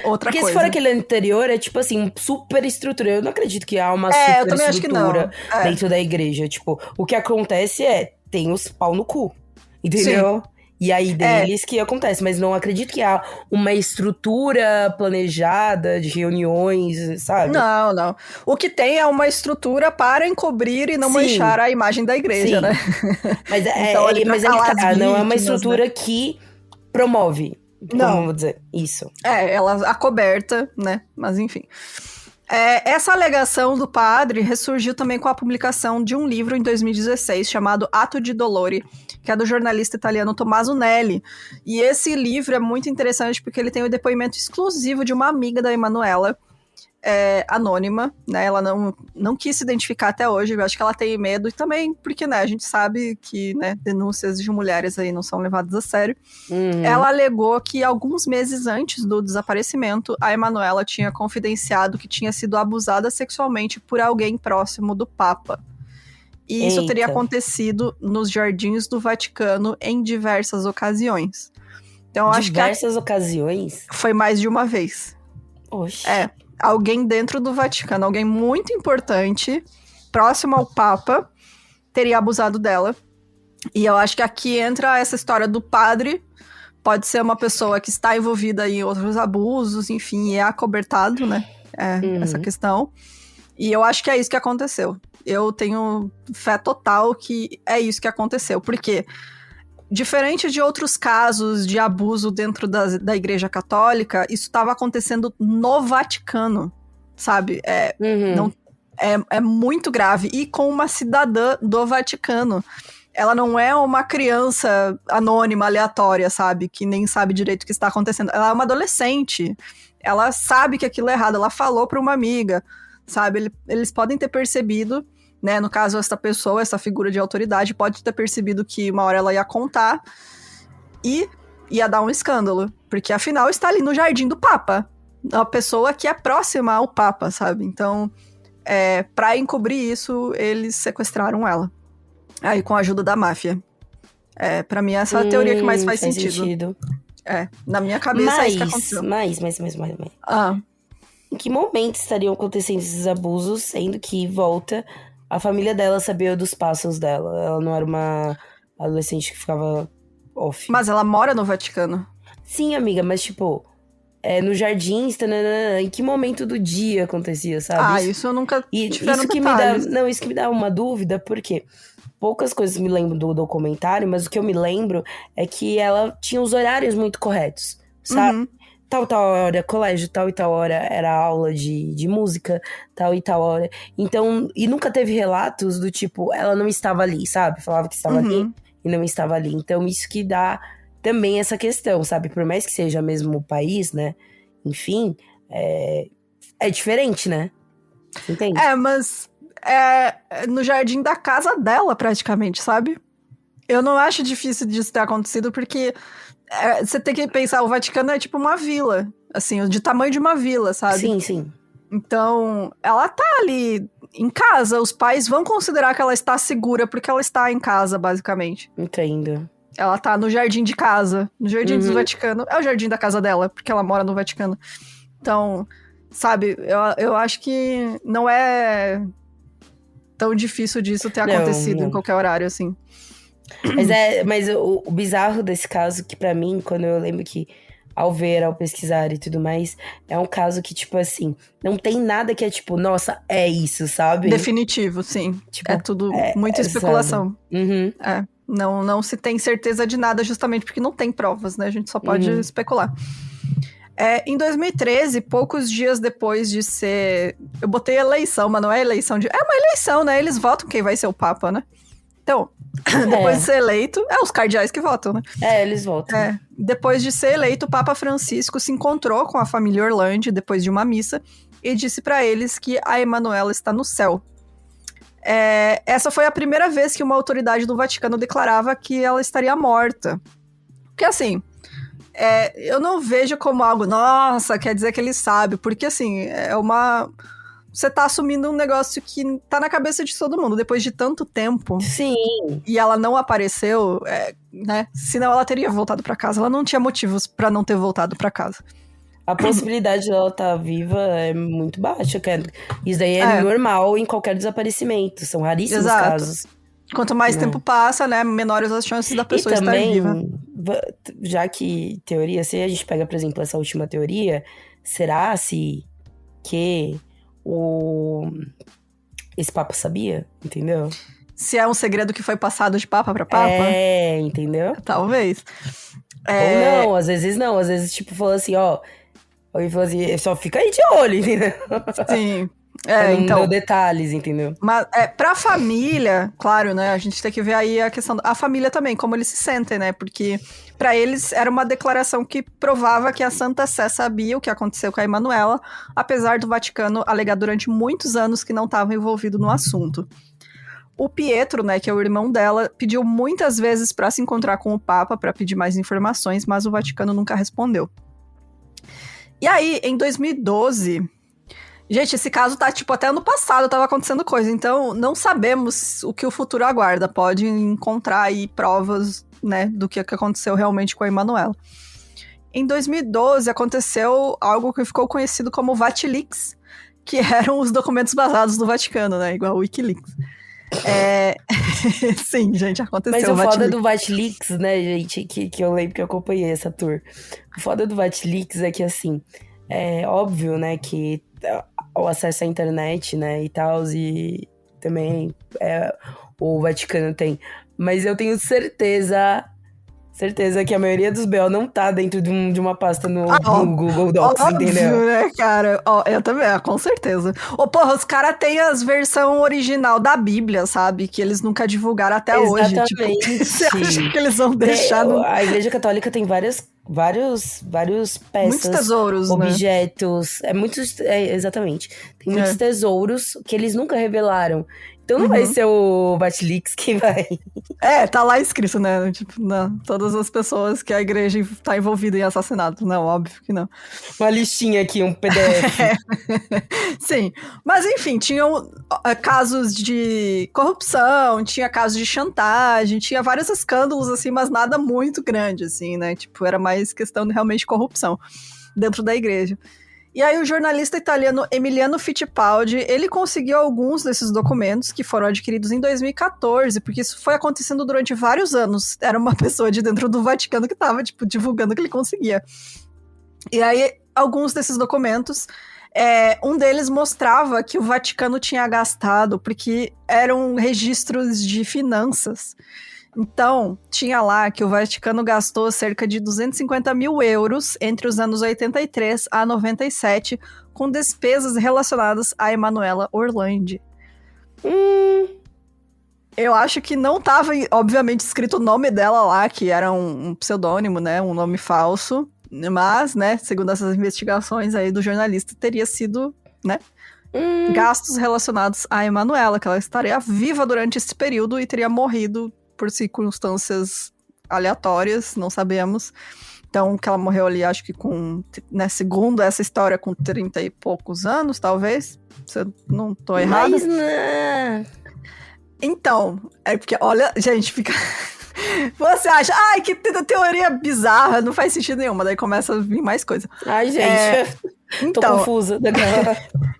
outra Porque coisa. se for aquele anterior, é tipo assim, super estrutura. Eu não acredito que há uma eu super também acho que não. estrutura dentro da igreja. Tipo, o que acontece tem os pau no cu, entendeu? Sim. E aí deles que acontece, mas não acredito que há uma estrutura planejada de reuniões, sabe? Não. O que tem é uma estrutura para encobrir e não Sim. manchar a imagem da igreja, Sim. né? Mas Então, mas não é uma estrutura que promove. Não. Como eu vou dizer? Isso. Ela acoberta, né? Mas enfim. Essa alegação do padre ressurgiu também com a publicação de um livro em 2016 chamado Atto di Dolore, que é do jornalista italiano Tommaso Nelli. E esse livro é muito interessante porque ele tem o depoimento exclusivo de uma amiga da Emanuela, anônima, né? Ela não quis se identificar até hoje, eu acho que ela tem medo, e também porque, né, a gente sabe que, né, denúncias de mulheres aí não são levadas a sério. Ela alegou que alguns meses antes do desaparecimento, a Emanuela tinha confidenciado que tinha sido abusada sexualmente por alguém próximo do Papa. E isso teria acontecido nos jardins do Vaticano em diversas ocasiões. Então, acho que diversas ocasiões? Foi mais de uma vez. Oxe. Alguém dentro do Vaticano, alguém muito importante, próximo ao Papa, teria abusado dela. E eu acho que aqui entra essa história do padre, pode ser uma pessoa que está envolvida em outros abusos, enfim, e é acobertado, né, essa questão. E eu acho que é isso que aconteceu. Eu tenho fé total que é isso que aconteceu, porque... Diferente de outros casos de abuso dentro da Igreja Católica, isso estava acontecendo no Vaticano, sabe? É muito grave. E com uma cidadã do Vaticano. Ela não é uma criança anônima, aleatória, sabe? Que nem sabe direito o que está acontecendo. Ela é uma adolescente. Ela sabe que aquilo é errado. Ela falou para uma amiga, sabe? Eles podem ter percebido... Né, no caso, essa pessoa, essa figura de autoridade, pode ter percebido que uma hora ela ia contar e ia dar um escândalo. Porque, afinal, está ali no jardim do Papa. Uma pessoa que é próxima ao Papa, sabe? Então, pra encobrir isso, eles sequestraram ela. Aí, com a ajuda da máfia. Pra mim, essa é a teoria que mais faz sentido. Na minha cabeça é isso que aconteceu. Mas. Em que momento estariam acontecendo esses abusos, sendo que a família dela sabia dos passos dela. Ela não era uma adolescente que ficava off. Mas ela mora no Vaticano. Sim, amiga, mas tipo... nos jardins, em que momento do dia acontecia, sabe? Isso eu nunca tiveram isso que detalhes. isso que me dá uma dúvida, porque poucas coisas me lembro do documentário, mas o que eu me lembro é que ela tinha os horários muito corretos, sabe? Tal hora colégio, tal e tal hora era aula de música, tal e tal hora. Então, e nunca teve relatos do tipo, ela não estava ali, sabe? Falava que estava ali e não estava ali. Então, isso que dá também essa questão, sabe? Por mais que seja mesmo o país, né? Enfim, é diferente, né? Entende? Mas no jardim da casa dela, praticamente, sabe? Eu não acho difícil disso ter acontecido, porque... você tem que pensar, o Vaticano é tipo uma vila, assim, de tamanho de uma vila, sabe? Sim. Então, ela tá ali em casa, os pais vão considerar que ela está segura, porque ela está em casa, basicamente. Entendo. Ela tá no jardim de casa, no jardim do Vaticano, é o jardim da casa dela, porque ela mora no Vaticano. Então, sabe, eu acho que não é tão difícil disso ter acontecido em qualquer horário, assim. Mas o bizarro desse caso, que pra mim, quando eu lembro que ao ver, ao pesquisar e tudo mais, é um caso que, tipo assim, não tem nada que é tipo, nossa, é isso, sabe? Definitivo, sim. Tipo, é tudo muita especulação. Não se tem certeza de nada, justamente porque não tem provas, né? A gente só pode especular. Em 2013, poucos dias depois de ser... Eu botei eleição, mas não é eleição de... É uma eleição, né? Eles votam quem vai ser o Papa, né? Então, Depois de ser eleito... os cardeais que votam, né? Eles votam. Depois de ser eleito, o Papa Francisco se encontrou com a família Orlandi depois de uma missa e disse pra eles que a Emanuela está no céu. Essa foi a primeira vez que uma autoridade do Vaticano declarava que ela estaria morta. Porque assim... eu não vejo como algo, nossa, quer dizer que ele sabe, porque assim, você tá assumindo um negócio que tá na cabeça de todo mundo, depois de tanto tempo. Sim. E ela não apareceu, né, senão ela teria voltado pra casa, ela não tinha motivos pra não ter voltado pra casa. A possibilidade dela estar viva é muito baixa, isso daí é normal em qualquer desaparecimento, são raríssimos casos. Quanto mais tempo passa, né, menores as chances da pessoa estar viva. Já que teoria, se a gente pega, por exemplo, essa última teoria, será que esse Papa sabia? Entendeu? Se é um segredo que foi passado de Papa pra Papa? Entendeu? Talvez. Ou não, às vezes, tipo, falou assim, alguém falou assim, só fica aí de olho, entendeu? Sim. Não deu detalhes, entendeu? Mas pra família, claro, né? A gente tem que ver aí a questão a família também, como eles se sentem, né? Porque pra eles era uma declaração que provava que a Santa Sé sabia o que aconteceu com a Emanuela, apesar do Vaticano alegar durante muitos anos que não estava envolvido no assunto. O Pietro, né, que é o irmão dela, pediu muitas vezes pra se encontrar com o Papa pra pedir mais informações, mas o Vaticano nunca respondeu. E aí, em 2012... Gente, esse caso tá, tipo, até ano passado tava acontecendo coisa, então não sabemos o que o futuro aguarda. Pode encontrar aí provas, né, do que aconteceu realmente com a Emanuela. Em 2012, aconteceu algo que ficou conhecido como Vatileaks, que eram os documentos vazados do Vaticano, né, igual o Wikileaks. Sim, gente, aconteceu. Mas o foda do Vatileaks, né, gente, que eu lembro que eu acompanhei essa tour. O foda do Vatileaks é que, assim, é óbvio, né, que o acesso à internet, né, e tal, e também o Vaticano tem. Mas eu tenho certeza que a maioria dos BO não tá dentro de uma pasta no Google Docs, óbvio, entendeu? Né, cara? Eu também, com certeza. Porra, os caras têm as versão original da Bíblia, sabe? Que eles nunca divulgaram até hoje. Exatamente. Tipo, você acha que eles vão deixar... A Igreja Católica tem vários peças, muitos tesouros, objetos, né? Exatamente. Tem muitos tesouros que eles nunca revelaram. Então não vai ser o Vatileaks que vai... tá lá escrito, né? Tipo, não, todas as pessoas que a igreja tá envolvida em assassinato. Não, óbvio que não. Uma listinha aqui, um PDF. Sim, mas enfim, tinham casos de corrupção, tinha casos de chantagem, tinha vários escândalos, assim, mas nada muito grande, assim, né? Tipo, era mais questão de realmente corrupção dentro da igreja. E aí o jornalista italiano Emiliano Fittipaldi, ele conseguiu alguns desses documentos que foram adquiridos em 2014, porque isso foi acontecendo durante vários anos. Era uma pessoa de dentro do Vaticano que estava, tipo, divulgando que ele conseguia. E aí, alguns desses documentos, um deles mostrava que o Vaticano tinha gastado, porque eram registros de finanças. Então, tinha lá que o Vaticano gastou cerca de 250 mil euros entre os anos 83 a 97 com despesas relacionadas a Emanuela Orlandi. Eu acho que não estava, obviamente, escrito o nome dela lá, que era um pseudônimo, né, um nome falso, mas, né, segundo essas investigações aí do jornalista, teria sido, né, gastos relacionados a Emanuela, que ela estaria viva durante esse período e teria morrido por circunstâncias aleatórias, não sabemos. Então, que ela morreu ali, acho que com, né, segundo essa história, com 30 e poucos anos, talvez. Se eu não tô errada. Mas não. Então, porque, olha, gente, fica... Você acha, ai, que teoria bizarra, não faz sentido nenhum, mas daí começa a vir mais coisa. Ai, gente, tô confusa.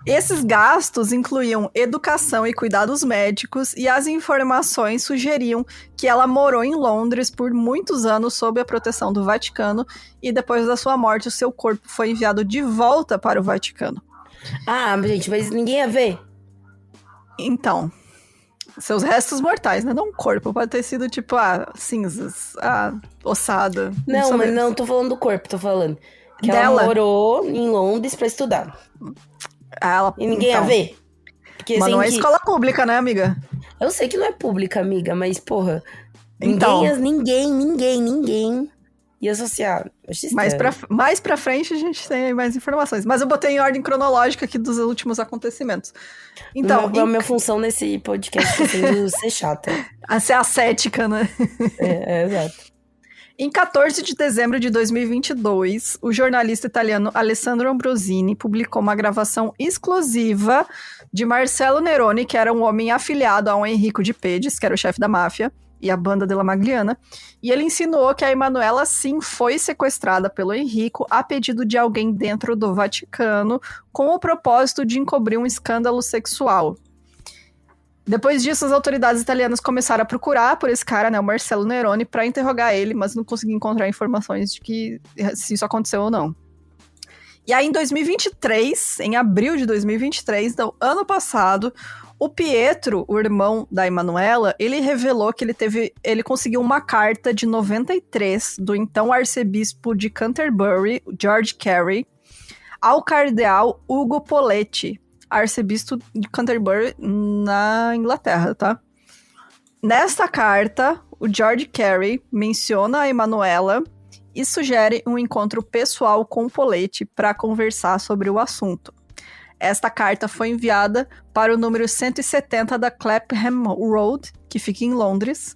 Esses gastos incluíam educação e cuidados médicos, e as informações sugeriam que ela morou em Londres por muitos anos sob a proteção do Vaticano, e depois da sua morte, o seu corpo foi enviado de volta para o Vaticano. Ah, gente, mas ninguém ia ver. Então... seus restos mortais, né? Não um corpo. Pode ter sido, tipo, cinzas, ossada. Não, mas não tô falando do corpo, tô falando que dela. Ela morou em Londres pra estudar. E ninguém ia ver. Porque, mas assim, não é escola pública, né, amiga? Eu sei que não é pública, amiga, mas, porra, Então. ninguém ia associar. Acho estranho. Mais pra frente a gente tem mais informações. Mas eu botei em ordem cronológica aqui dos últimos acontecimentos. Então, A minha função nesse podcast tá sendo ser chata. a ser ascética, né? Exato. Em 14 de dezembro de 2022, o jornalista italiano Alessandro Ambrosini publicou uma gravação exclusiva de Marcello Neroni, que era um homem afiliado a um Enrico de Pedes, que era o chefe da máfia, e a banda della Magliana, e ele insinuou que a Emanuela, sim, foi sequestrada pelo Enrico a pedido de alguém dentro do Vaticano, com o propósito de encobrir um escândalo sexual. Depois disso, as autoridades italianas começaram a procurar por esse cara, né, o Marcello Neroni, para interrogar ele, mas não conseguiam encontrar informações de que se isso aconteceu ou não. E aí, em 2023, em abril de 2023, então, ano passado, o Pietro, o irmão da Emanuela, ele revelou que ele conseguiu uma carta de 93 do então arcebispo de Canterbury, George Carey, ao cardeal Ugo Poletti, arcebispo de Canterbury, na Inglaterra, tá? Nesta carta, o George Carey menciona a Emanuela e sugere um encontro pessoal com o Poletti para conversar sobre o assunto. Esta carta foi enviada para o número 170 da Clapham Road, que fica em Londres.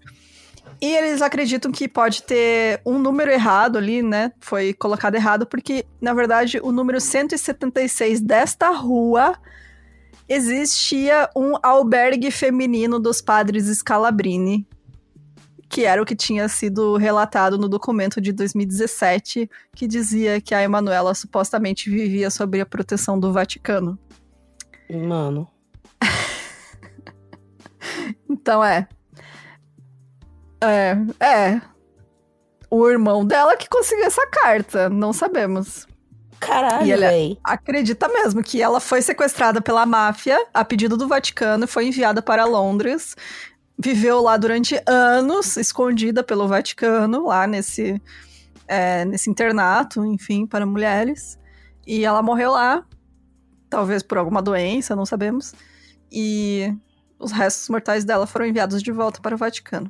E eles acreditam que pode ter um número errado ali, né? Foi colocado errado, porque, na verdade, o número 176 desta rua existia um albergue feminino dos padres Scalabrini, que era o que tinha sido relatado no documento de 2017, que dizia que a Emanuela supostamente vivia sob a proteção do Vaticano. Mano. Então, o irmão dela que conseguiu essa carta, não sabemos. Caralho, E ele véi. acredita mesmo que ela foi sequestrada pela máfia a pedido do Vaticano e foi enviada para Londres. Viveu lá durante anos, escondida pelo Vaticano, lá nesse internato, enfim, para mulheres. E ela morreu lá, talvez por alguma doença, não sabemos. E os restos mortais dela foram enviados de volta para o Vaticano.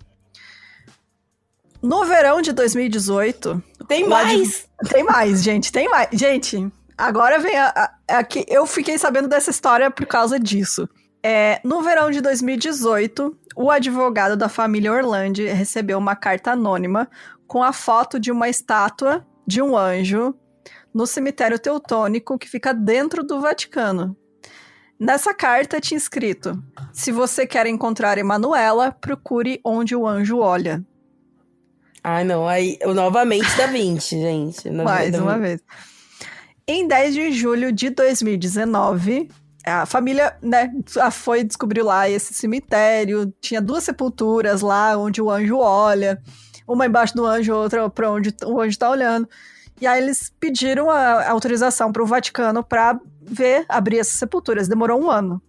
No verão de 2018... Tem mais! Tem mais, gente, tem mais. Gente, agora vem aqui. Eu fiquei sabendo dessa história por causa disso. No verão de 2018, o advogado da família Orlandi recebeu uma carta anônima com a foto de uma estátua de um anjo no cemitério teutônico que fica dentro do Vaticano. Nessa carta tinha escrito: se você quer encontrar Emanuela, procure onde o anjo olha. Ai, não, aí eu novamente da 20, gente. Mais uma vez. Em 10 de julho de 2019, a família, né, descobriu lá esse cemitério, tinha 2 sepulturas lá onde o anjo olha, uma embaixo do anjo, outra para onde o anjo tá olhando. E aí eles pediram a autorização para o Vaticano para abrir essas sepulturas. Demorou 1 ano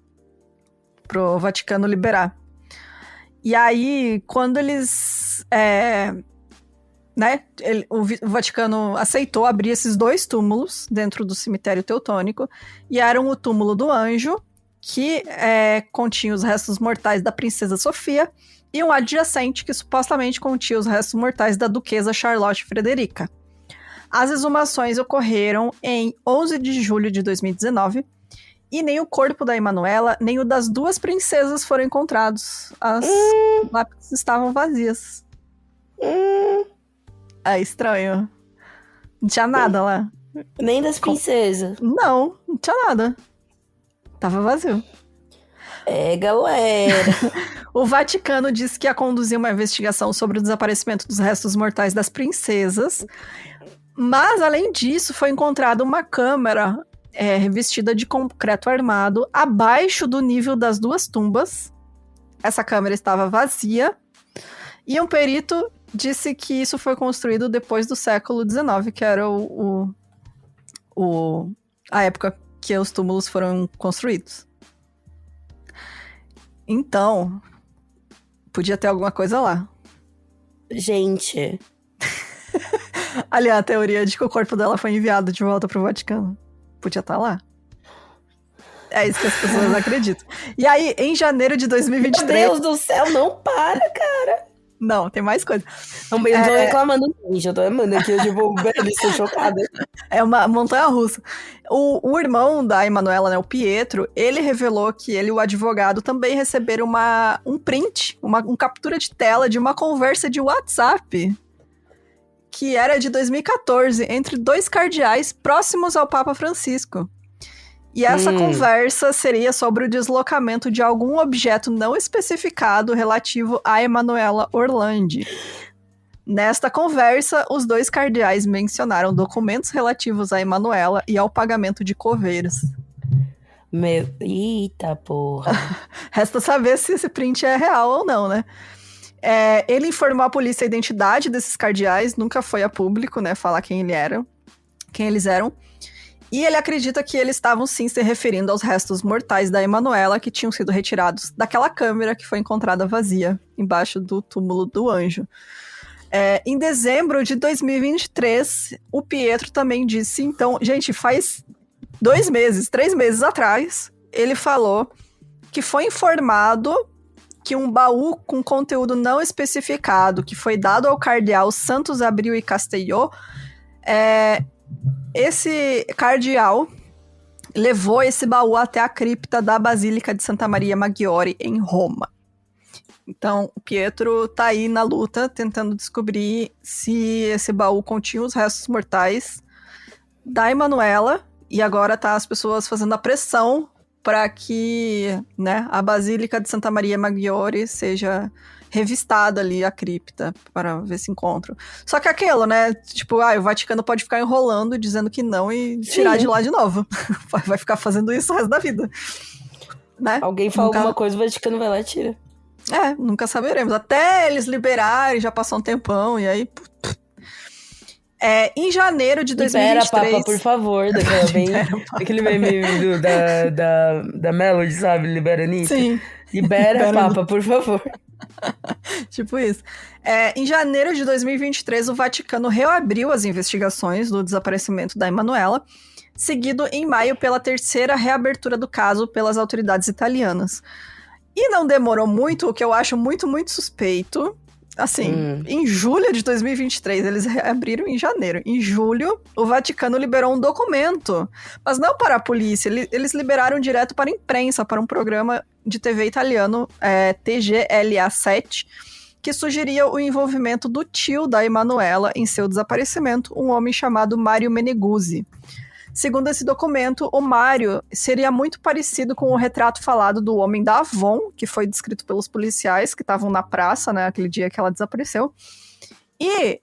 pro Vaticano liberar. E aí, quando eles... o Vaticano aceitou abrir esses 2 túmulos dentro do cemitério teutônico, e eram o túmulo do anjo, que continha os restos mortais da princesa Sofia, e um adjacente que supostamente continha os restos mortais da duquesa Charlotte Frederica. As exumações ocorreram em 11 de julho de 2019, e nem o corpo da Emanuela, nem o das 2 princesas foram encontrados. As lápides estavam vazias. É estranho. Não tinha nada lá. Nem das princesas. Não tinha nada. Tava vazio. Galera. O Vaticano disse que ia conduzir uma investigação sobre o desaparecimento dos restos mortais das princesas. Mas, além disso, foi encontrada uma câmara revestida de concreto armado abaixo do nível das 2 tumbas. Essa câmara estava vazia. E um perito disse que isso foi construído depois do século XIX, que era a época que os túmulos foram construídos. Então, podia ter alguma coisa lá. Gente. Ali, a teoria de que o corpo dela foi enviado de volta pro Vaticano. Podia estar lá. É isso que as pessoas acreditam. E aí, em janeiro de 2023... Meu Deus do céu, não para, cara. Não, tem mais coisa. Não, eu tô reclamando, gente. Eu tô amando aqui, eu tipo, velho, estou chocada. É uma montanha-russa. O irmão da Emanuela, né, o Pietro, ele revelou que ele e o advogado também receberam um print, uma captura de tela de uma conversa de WhatsApp que era de 2014 entre dois cardeais próximos ao Papa Francisco. E essa conversa seria sobre o deslocamento de algum objeto não especificado relativo a Emanuela Orlandi. Nesta conversa, os dois cardeais mencionaram documentos relativos a Emanuela e ao pagamento de coveiros. Eita porra. Resta saber se esse print é real ou não, né? Ele informou à polícia a identidade desses cardeais, nunca foi a público, né, falar quem eles eram. E ele acredita que eles estavam sim se referindo aos restos mortais da Emanuela que tinham sido retirados daquela câmara que foi encontrada vazia, embaixo do túmulo do anjo. Em dezembro de 2023, o Pietro também disse, então, gente, faz 3 meses atrás, ele falou que foi informado que um baú com conteúdo não especificado, que foi dado ao cardeal Santos Abril e Castelló, esse cardeal levou esse baú até a cripta da Basílica de Santa Maria Maggiore, em Roma. Então, o Pietro tá aí na luta, tentando descobrir se esse baú continha os restos mortais da Emanuela, e agora tá as pessoas fazendo a pressão para que, né, a Basílica de Santa Maria Maggiore seja revistada ali, a cripta, para ver se encontram. Só que aquilo, né, tipo, o Vaticano pode ficar enrolando, dizendo que não e tirar de lá de novo. Vai ficar fazendo isso o resto da vida. Né? Alguém fala alguma coisa, o Vaticano vai lá e tira. Nunca saberemos. Até eles liberarem, já passou um tempão, e aí... Em janeiro de 2023... Libera, Papa, por favor. Aquele meme da Melody, sabe? Libera Anitta. Sim. Libera, Papa, por favor. Tipo isso. Em janeiro de 2023, o Vaticano reabriu as investigações do desaparecimento da Emanuela, seguido em maio pela terceira reabertura do caso pelas autoridades italianas. E não demorou muito, o que eu acho muito, muito suspeito. Assim, em julho de 2023, eles reabriram em janeiro. Em julho, o Vaticano liberou um documento, mas não para a polícia, eles liberaram direto para a imprensa, para um programa de TV italiano, TGLA7, que sugeria o envolvimento do tio da Emanuela em seu desaparecimento, um homem chamado Mario Meneguzzi. Segundo esse documento, o Mário seria muito parecido com o retrato falado do homem da Avon, que foi descrito pelos policiais que estavam na praça, né, aquele dia que ela desapareceu. E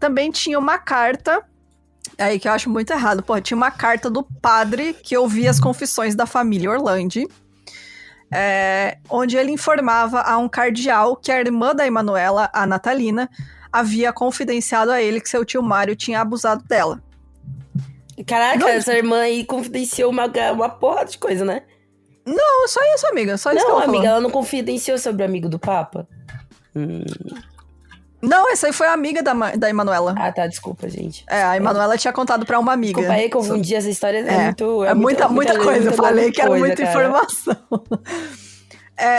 também tinha uma carta, aí que eu acho muito errado, tinha uma carta do padre que ouvia as confissões da família Orlandi, onde ele informava a um cardeal que a irmã da Emanuela, a Natalina, havia confidenciado a ele que seu tio Mário tinha abusado dela. Caraca, essa irmã aí confidenciou uma porra de coisa, né? Não, só isso, amiga. Só isso que ela falou. Amiga, ela não confidenciou sobre o amigo do Papa? Não, essa aí foi a amiga da Emanuela. Ah, tá, desculpa, gente. A Emanuela tinha contado pra uma amiga. Desculpa aí, confundi essa história. É muita coisa. Eu falei que era muita informação.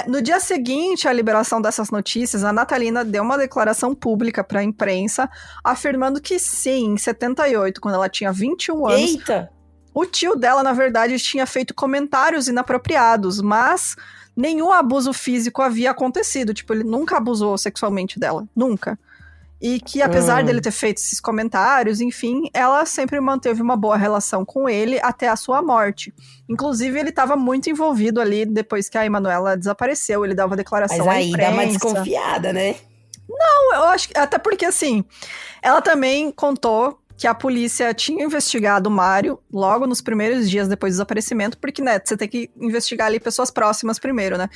No dia seguinte à liberação dessas notícias, a Natalina deu uma declaração pública para a imprensa, afirmando que sim, em 78, quando ela tinha 21 anos, Eita! O tio dela, na verdade, tinha feito comentários inapropriados, mas nenhum abuso físico havia acontecido. Tipo, ele nunca abusou sexualmente dela, nunca. E que apesar dele ter feito esses comentários, enfim, ela sempre manteve uma boa relação com ele até a sua morte. Inclusive, ele estava muito envolvido ali depois que a Emanuela desapareceu. Ele dava declaração à imprensa. Mas aí dá uma desconfiada, né? Não, eu acho que... Até porque, assim, ela também contou que a polícia tinha investigado o Mário logo nos primeiros dias depois do desaparecimento, porque, né, você tem que investigar ali pessoas próximas primeiro, né?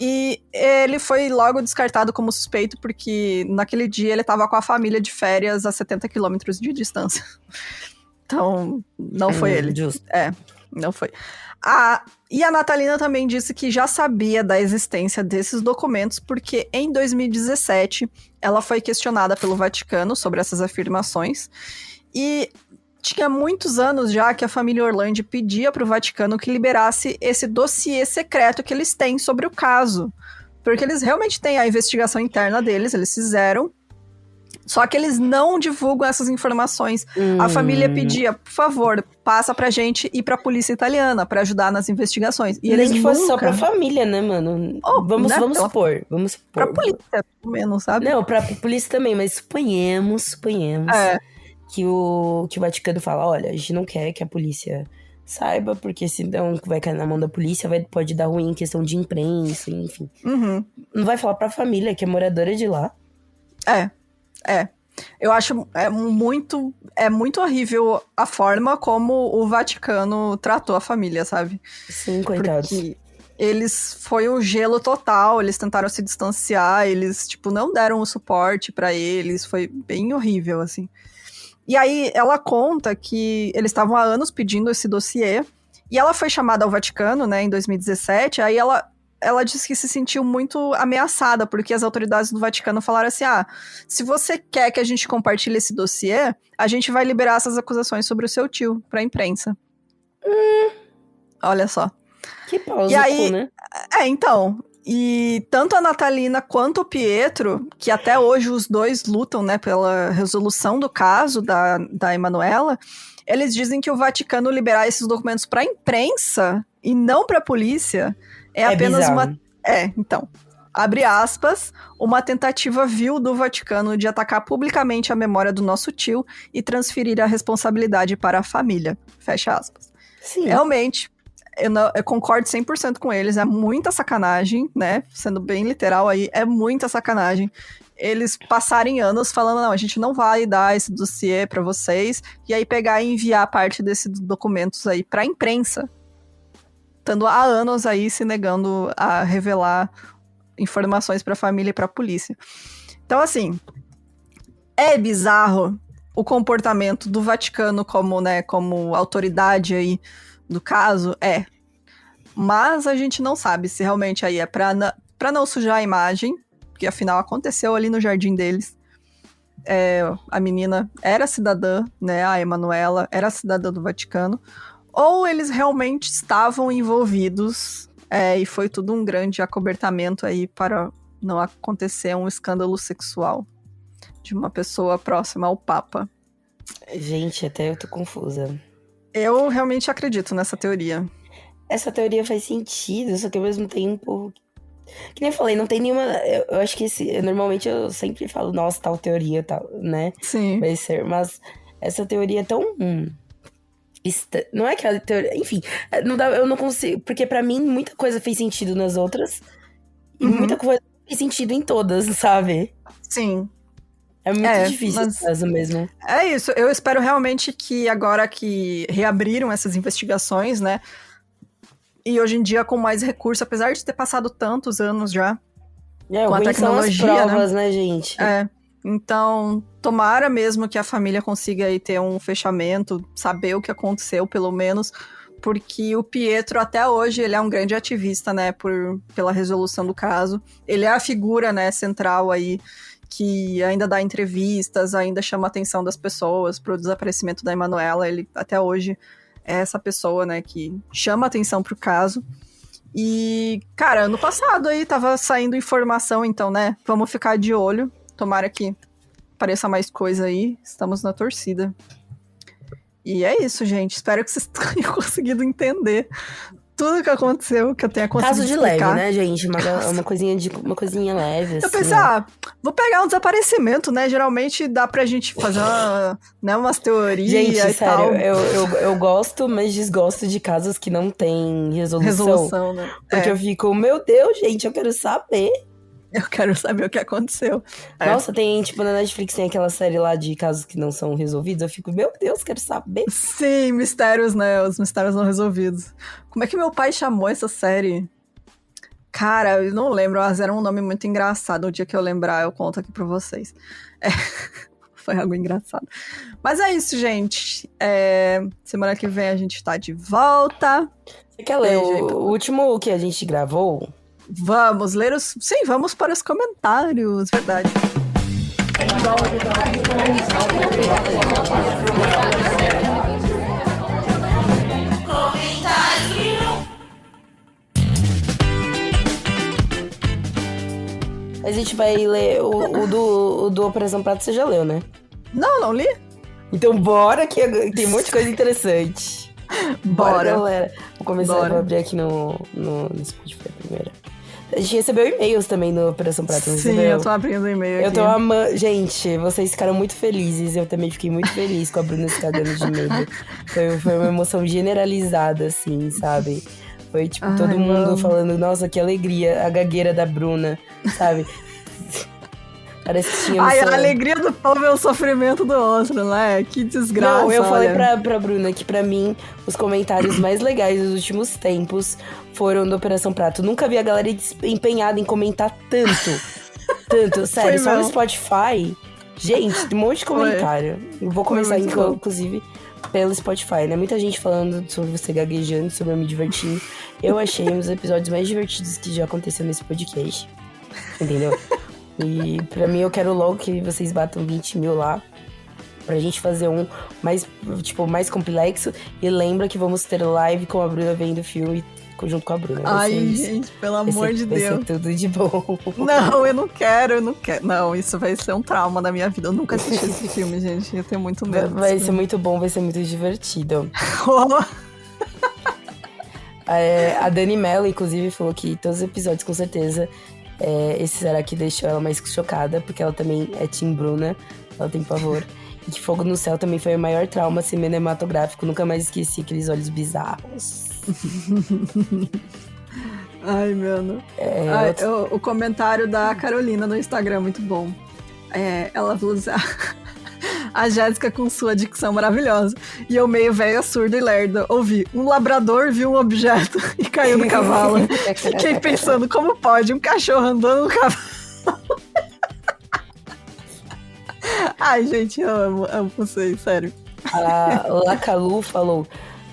E ele foi logo descartado como suspeito, porque naquele dia ele tava com a família de férias a 70 quilômetros de distância. Então, não foi ele. Justo. Não foi. E a Natalina também disse que já sabia da existência desses documentos, porque em 2017 ela foi questionada pelo Vaticano sobre essas afirmações. E tinha muitos anos já que a família Orlandi pedia para o Vaticano que liberasse esse dossiê secreto que eles têm sobre o caso. Porque eles realmente têm a investigação interna deles, eles fizeram. Só que eles não divulgam essas informações. A família pedia, por favor, passa pra gente ir pra polícia italiana pra ajudar nas investigações. E eles Nem que nunca... fosse só pra família, né, mano? Vamos supor. Pra polícia, pelo menos, sabe? Não, pra polícia também, mas suponhamos que o Vaticano fala, olha, a gente não quer que a polícia saiba, porque senão vai cair na mão da polícia, pode dar ruim em questão de imprensa, enfim. Não vai falar pra família, que é moradora de lá. Eu acho muito horrível a forma como o Vaticano tratou a família, sabe? Sim, coitados. Porque foi um gelo total, eles tentaram se distanciar, eles, tipo, não deram o suporte pra eles, foi bem horrível, assim. E aí, ela conta que eles estavam há anos pedindo esse dossiê, e ela foi chamada ao Vaticano, né, em 2017, aí ela disse que se sentiu muito ameaçada, porque as autoridades do Vaticano falaram assim, se você quer que a gente compartilhe esse dossiê, a gente vai liberar essas acusações sobre o seu tio pra imprensa. Olha só. Que pausa, e aí, né? Então, e tanto a Natalina quanto o Pietro, que até hoje os dois lutam, né, pela resolução do caso da Emanuela, eles dizem que o Vaticano liberar esses documentos pra imprensa e não pra polícia é apenas bizarro. Então, abre aspas, uma tentativa vil do Vaticano de atacar publicamente a memória do nosso tio e transferir a responsabilidade para a família. Fecha aspas. Sim. Realmente, eu concordo 100% com eles, é muita sacanagem, né? Sendo bem literal aí, é muita sacanagem. Eles passarem anos falando, não, a gente não vai dar esse dossiê para vocês, e aí pegar e enviar parte desses documentos aí pra imprensa. Estando há anos aí se negando a revelar informações pra família e pra polícia. Então, assim, é bizarro o comportamento do Vaticano como autoridade aí do caso, Mas a gente não sabe se realmente aí é pra não sujar a imagem, porque afinal aconteceu ali no jardim deles. A menina era cidadã, né, a Emanuela era cidadã do Vaticano, ou eles realmente estavam envolvidos e foi tudo um grande acobertamento aí para não acontecer um escândalo sexual de uma pessoa próxima ao Papa. Gente, até eu tô confusa. Eu realmente acredito nessa teoria. Essa teoria faz sentido, só que ao mesmo tempo... Que nem eu falei, não tem nenhuma... Eu acho que normalmente eu sempre falo, nossa, tal teoria, tal, né? Sim. Vai ser, mas essa teoria é tão... Não é aquela teoria... Enfim, eu não consigo... Porque pra mim, muita coisa fez sentido nas outras. E muita coisa fez sentido em todas, sabe? Sim. É muito difícil esse caso mesmo. É isso. Eu espero realmente que agora que reabriram essas investigações, né? E hoje em dia com mais recurso, apesar de ter passado tantos anos já. Com a tecnologia, são as provas, né, gente? Então, tomara mesmo que a família consiga aí ter um fechamento, saber o que aconteceu, pelo menos, porque o Pietro, até hoje, ele é um grande ativista, né, pela resolução do caso. Ele é a figura, né, central aí, que ainda dá entrevistas, ainda chama a atenção das pessoas pro desaparecimento da Emanuela. Ele, até hoje, é essa pessoa, né, que chama a atenção pro caso. E, cara, ano passado aí tava saindo informação, então, né, vamos ficar de olho. Tomara que apareça mais coisa aí. Estamos na torcida. E é isso, gente. Espero que vocês tenham conseguido entender tudo que aconteceu, que eu tenha conseguido Caso de explicar. leve, né, gente? Uma coisinha leve, assim. Eu pensei, vou pegar um desaparecimento, né? Geralmente dá pra gente fazer umas teorias gente, e sério, tal. Eu gosto, mas desgosto de casos que não tem resolução. Né? Porque eu fico, meu Deus, gente, eu quero saber. Eu quero saber o que aconteceu. Nossa, tem, tipo, na Netflix tem aquela série lá de casos que não são resolvidos. Eu fico, meu Deus, quero saber. Sim, mistérios, né? Os mistérios não resolvidos. Como é que meu pai chamou essa série? Cara, eu não lembro, mas era um nome muito engraçado. O dia que eu lembrar, eu conto aqui pra vocês. Foi algo engraçado. Mas é isso, gente. Semana que vem a gente tá de volta. Você quer ler o último que a gente gravou? Vamos ler os... Sim, vamos para os comentários, verdade. Mas a gente vai ler o do Operação Prato, você já leu, né? Não li. Então bora, que tem um monte de coisa interessante. Bora. Galera. Vou começar, vou abrir aqui no Spotify primeiro. A gente recebeu e-mails também no Operação Prato, não Sim, recebeu? eu tô abrindo e-mail aqui. Eu tô amando. Gente, vocês ficaram muito felizes. Eu também fiquei muito feliz com a Bruna se cagando de medo. Foi uma emoção generalizada, assim, sabe? Foi tipo todo mundo falando, nossa, que alegria, a gagueira da Bruna, sabe? Parece que tinha. A alegria do povo é o sofrimento do outro, né? Que desgraça. Não, eu falei olha. pra Bruna que pra mim os comentários mais legais dos últimos tempos foram do Operação Prato. Nunca vi a galera empenhada em comentar tanto. Sério, só no Spotify. Gente, tem um monte de comentário. Eu vou começar, inclusive, pelo Spotify, né? Muita gente falando sobre você gaguejando, sobre eu me divertindo. Eu achei um dos episódios mais divertidos que já aconteceu nesse podcast. Entendeu? E pra mim, eu quero logo que vocês batam 20 mil lá. Pra gente fazer um mais complexo. E lembra que vamos ter live com a Bruna vendo o filme junto com a Bruna. Ai, gente, pelo amor de Deus. Vai ser tudo de bom. Não, eu não quero. Não, isso vai ser um trauma na minha vida. Eu nunca assisti esse filme, gente. Eu tenho muito medo. Vai ser muito bom, vai ser muito divertido. A Dani Mello, inclusive, falou que todos os episódios, com certeza, esse será que deixou ela mais chocada, porque ela também é Team Bruna, ela tem pavor. E que Fogo no Céu também foi o maior trauma cinematográfico, nunca mais esqueci aqueles olhos bizarros. Ai, mano. O comentário da Carolina no Instagram, muito bom. Ela falou assim, a Jéssica com sua dicção maravilhosa. E eu meio velha, surda e lerda. Ouvi, um labrador viu um objeto e caiu no cavalo. Fiquei pensando, como pode um cachorro andando no cavalo? Ai, gente, eu amo vocês, sério. A Lacalu falou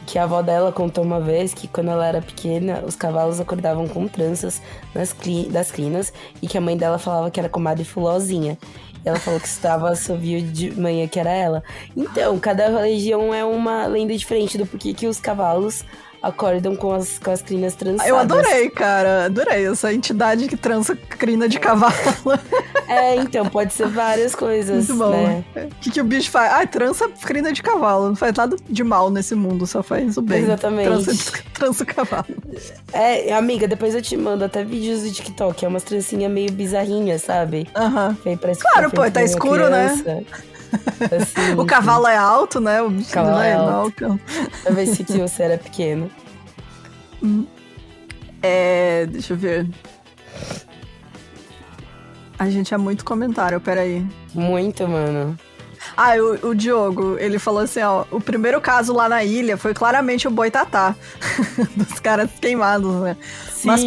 que a avó dela contou uma vez que quando ela era pequena, os cavalos acordavam com tranças das crinas e que a mãe dela falava que era comadre Fulozinha. Ela falou que estava assovio de manhã que era ela. Então, cada região é uma lenda diferente do porquê que os cavalos acordam com as crinas trançadas. Eu adorei, cara. Adorei essa entidade que trança crina de cavalo. Então, pode ser várias coisas, muito bom. Né? O que o bicho faz? Trança crina de cavalo. Não faz nada de mal nesse mundo, só faz o bem. Exatamente. Trança o cavalo. Amiga, depois eu te mando até vídeos do TikTok. É umas trancinhas meio bizarrinhas, sabe? Claro, pô, tá escuro, criança. Né? Assim, o cavalo é alto, né? O bicho cavalo não é alto. Não. Pra ver se você era pequeno. Deixa eu ver. A gente é muito comentário, peraí. Muito, mano. O Diogo, ele falou assim, ó, o primeiro caso lá na ilha foi claramente o Boitatá, dos caras queimados, né? Sim. Mas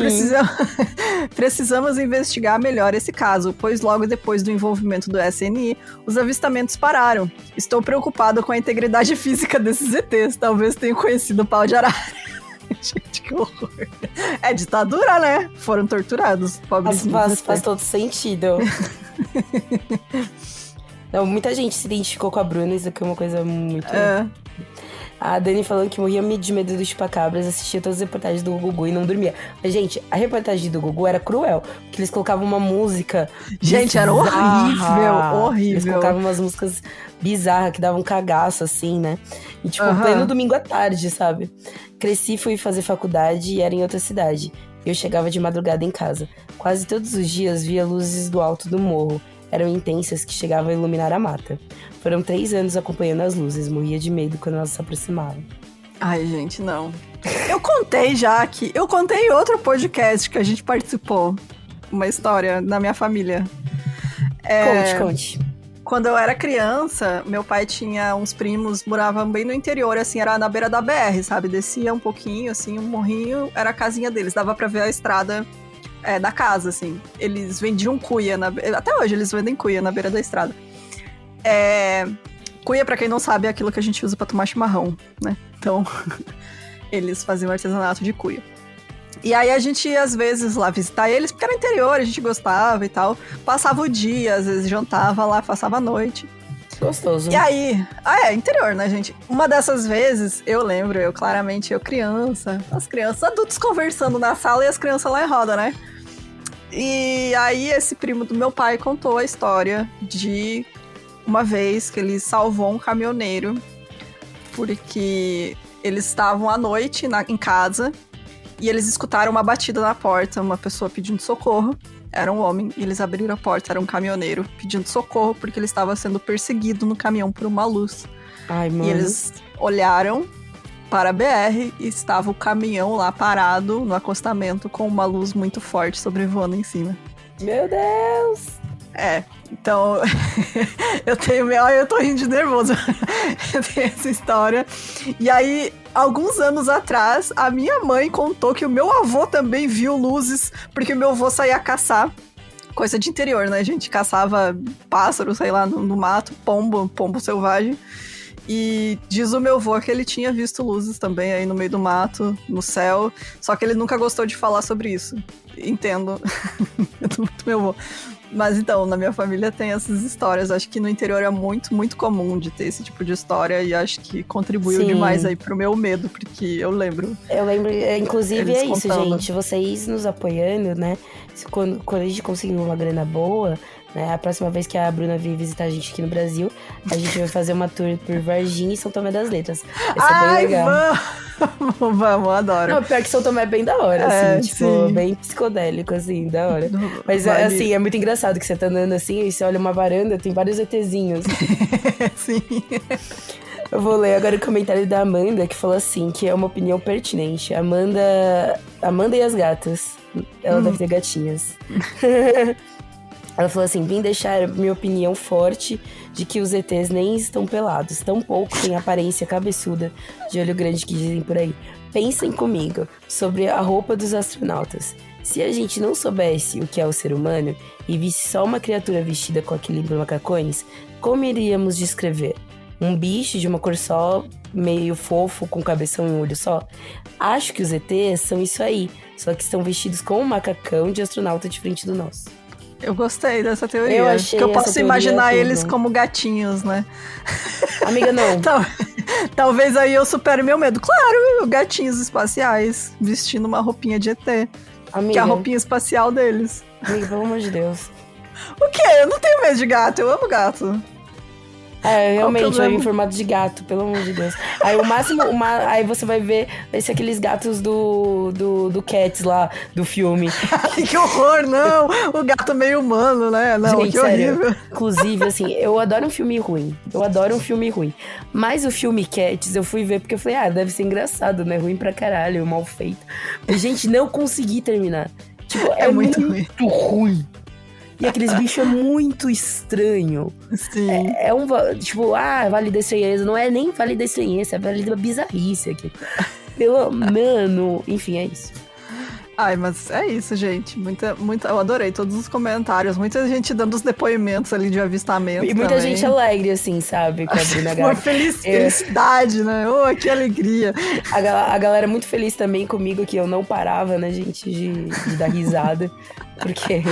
precisamos investigar melhor esse caso, pois logo depois do envolvimento do SNI, os avistamentos pararam. Estou preocupado com a integridade física desses ETs, talvez tenham conhecido o pau de arara. Gente, que horror. É ditadura, né? Foram torturados, pobres. Faz todo sentido. Não, muita gente se identificou com a Bruna, isso aqui é uma coisa muito... A Dani falando que morria de medo do chupacabras, assistia todas as reportagens do Gugu e não dormia. Mas, gente, a reportagem do Gugu era cruel, porque eles colocavam uma música... Gente, era horrível. Eles colocavam umas músicas bizarras, que davam cagaço, assim, né? E, tipo, pleno domingo à tarde, sabe? Cresci, fui fazer faculdade e era em outra cidade. Eu chegava de madrugada em casa. Quase todos os dias via luzes do alto do morro. Eram intensas que chegavam a iluminar a mata. Foram 3 anos acompanhando as luzes. Morria de medo quando elas se aproximavam. Ai, gente, não. Eu contei em outro podcast que a gente participou. Uma história da minha família. Conte. Quando eu era criança, meu pai tinha uns primos, moravam bem no interior, assim, era na beira da BR, sabe? Descia um pouquinho, assim, um morrinho, era a casinha deles. Dava pra ver a estrada da casa, assim. Eles vendiam cuia, até hoje eles vendem cuia na beira da estrada. Cuia, pra quem não sabe, é aquilo que a gente usa pra tomar chimarrão, né? Então, eles faziam artesanato de cuia. E aí a gente ia, às vezes, lá visitar eles, porque era interior, a gente gostava e tal. Passava o dia, às vezes jantava lá, passava a noite. Gostoso. E aí... interior, né, gente? Uma dessas vezes, eu lembro, criança, as crianças, adultos conversando na sala e as crianças lá em roda, né? E aí esse primo do meu pai contou a história de uma vez que ele salvou um caminhoneiro porque eles estavam à noite em casa e eles escutaram uma batida na porta, uma pessoa pedindo socorro. Era um homem, e eles abriram a porta, era um caminhoneiro pedindo socorro porque ele estava sendo perseguido no caminhão por uma luz. Ai, mano. E eles olharam para a BR e estava o caminhão lá parado no acostamento com uma luz muito forte sobrevoando em cima. Meu Deus! Então, eu tô rindo de nervoso. Eu tenho essa história. E aí, alguns anos atrás, a minha mãe contou que o meu avô também viu luzes, porque o meu avô saía caçar. Coisa de interior, né? A gente caçava pássaro, sei lá, no mato, pombo selvagem. E diz o meu avô que ele tinha visto luzes também aí no meio do mato, no céu. Só que ele nunca gostou de falar sobre isso. Entendo. Do meu avô. Mas então, na minha família tem essas histórias. Acho que no interior é muito, muito comum de ter esse tipo de história. E acho que contribuiu demais aí pro meu medo, porque eu lembro. Eu lembro, inclusive Eles é isso, contando. gente. Vocês nos apoiando, né? Quando a gente conseguir uma grana boa, né? A próxima vez que a Bruna vir visitar a gente aqui no Brasil, a gente vai fazer uma tour por Varginha e São Tomé das Letras. Vai ser bem legal. Vamos, adoro. Não, pior que São Tomé é bem da hora, assim, tipo, sim. bem psicodélico, assim, da hora. Mas, Vale. assim, é muito engraçado que você tá andando assim, e você olha uma varanda, tem vários ETzinhos. Sim. Eu vou ler agora o comentário da Amanda, que falou assim, que é uma opinião pertinente. Amanda e as gatas. Ela deve ter gatinhas. Ela falou assim, vim deixar minha opinião forte de que os ETs nem estão pelados, tampouco têm aparência cabeçuda de olho grande que dizem por aí. Pensem comigo sobre a roupa dos astronautas. Se a gente não soubesse o que é o ser humano e visse só uma criatura vestida com aqueles macacões, como iríamos descrever? Um bicho de uma cor só, meio fofo, com cabeção e um olho só? Acho que os ETs são isso aí, só que estão vestidos com um macacão de astronauta diferente do nosso. Eu gostei dessa teoria. Eu achei que eu essa posso teoria imaginar tudo. eles como gatinhos, né? Amiga, não. Talvez aí eu supere meu medo. Claro, gatinhos espaciais, vestindo uma roupinha de ET. Amiga, Que é a roupinha espacial deles. amiga, pelo amor de Deus. O quê? Eu não tenho medo de gato, eu amo gato. Realmente, vai problema? vir em formato de gato, pelo amor de Deus. Aí o máximo, aí você vai ver aqueles gatos do Cats lá, do filme. Ai, que horror, não! O gato meio humano, né? Não, Gente, que sério. horrível. Inclusive, assim, eu adoro um filme ruim. Mas o filme Cats, eu fui ver porque eu falei, deve ser engraçado, né? Ruim pra caralho, mal feito. Mas, gente, não consegui terminar. Tipo, é muito ruim. E aqueles bichos é muito estranho. Sim. É um, tipo, Vale da Estranheza. Não é nem Vale da Estranheza, é Vale da Bizarrice aqui. Mano, enfim, é isso. Ai, mas é isso, gente. Eu adorei todos os comentários. Muita gente dando os depoimentos ali de avistamento. E muita também. gente alegre, assim, sabe? Com a Bruna Uma Gaga. felicidade, né? Oh, que alegria. A galera muito feliz também comigo, que eu não parava, né, gente, de dar risada. Porque...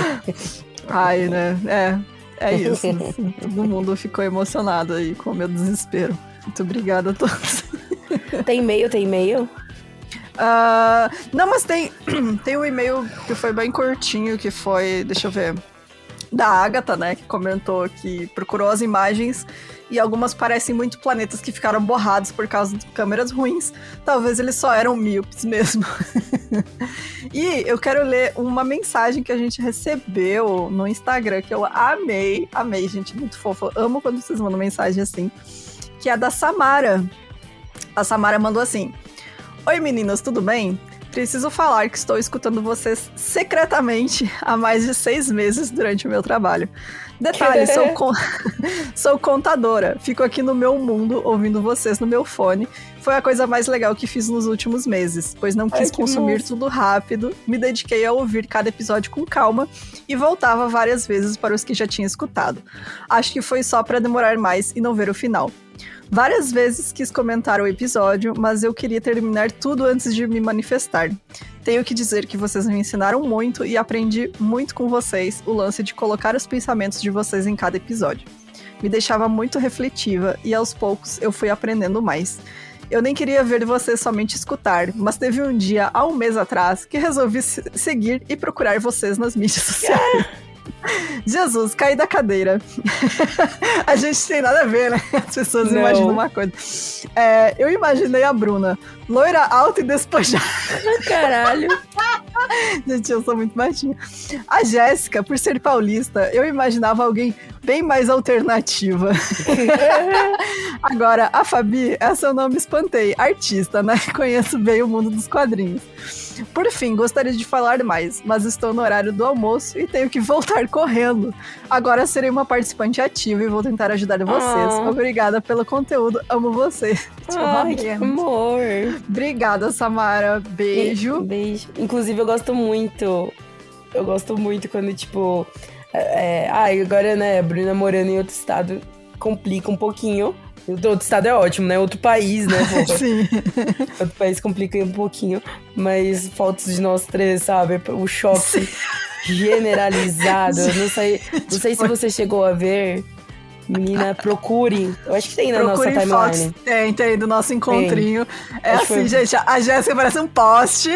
Ai, né? É isso. Todo mundo ficou emocionado aí com o meu desespero. Muito obrigada a todos. Tem e-mail? Não, mas tem um e-mail que foi bem curtinho, que foi, deixa eu ver, da Agatha, né, que comentou que procurou as imagens e algumas parecem muito planetas que ficaram borrados por causa de câmeras ruins. Talvez eles só eram míopes mesmo. E eu quero ler uma mensagem que a gente recebeu no Instagram, que eu amei, gente, muito fofo. Eu amo quando vocês mandam mensagem assim, que é da Samara. A Samara mandou assim: oi meninas, tudo bem? Preciso falar que estou escutando vocês secretamente há mais de 6 meses durante o meu trabalho. Detalhe, sou contadora. Fico aqui no meu mundo ouvindo vocês no meu fone. Foi a coisa mais legal que fiz nos últimos meses, pois não quis consumir tudo rápido. Me dediquei a ouvir cada episódio com calma e voltava várias vezes para os que já tinha escutado. Acho que foi só para demorar mais e não ver o final. Várias vezes quis comentar o episódio, mas eu queria terminar tudo antes de me manifestar. Tenho que dizer que vocês me ensinaram muito e aprendi muito com vocês o lance de colocar os pensamentos de vocês em cada episódio. Me deixava muito refletiva e aos poucos eu fui aprendendo mais. Eu nem queria ver você somente escutar, mas teve um dia, há um mês atrás, que resolvi seguir e procurar vocês nas mídias sociais. Jesus, caí da cadeira. A gente tem nada a ver, né? As pessoas imaginam uma coisa. Eu imaginei a Bruna, loira, alta e despojada. Caralho. Gente, eu sou muito baixinha. A Jéssica, por ser paulista, eu imaginava alguém bem mais alternativa. Agora, a Fabi, essa eu não me espantei. Artista, né? Conheço bem o mundo dos quadrinhos. Por fim, gostaria de falar mais, mas estou no horário do almoço e tenho que voltar correndo. Agora serei uma participante ativa e vou tentar ajudar vocês. Obrigada pelo conteúdo, amo vocês. Ai, que amor. Obrigada, Samara. Beijo. Beijo. Inclusive, eu gosto muito quando, tipo... agora, né, a Bruna morando em outro estado complica um pouquinho. Outro estado é ótimo, né? Outro país, né? Sim. Outro país complica um pouquinho. Mas fotos de nós três, sabe? O choque generalizado. Não sei se você chegou a ver. Menina, procure. Eu acho que tem na nossa timeline. Tem do nosso encontrinho. Gente, a Jéssica parece um poste.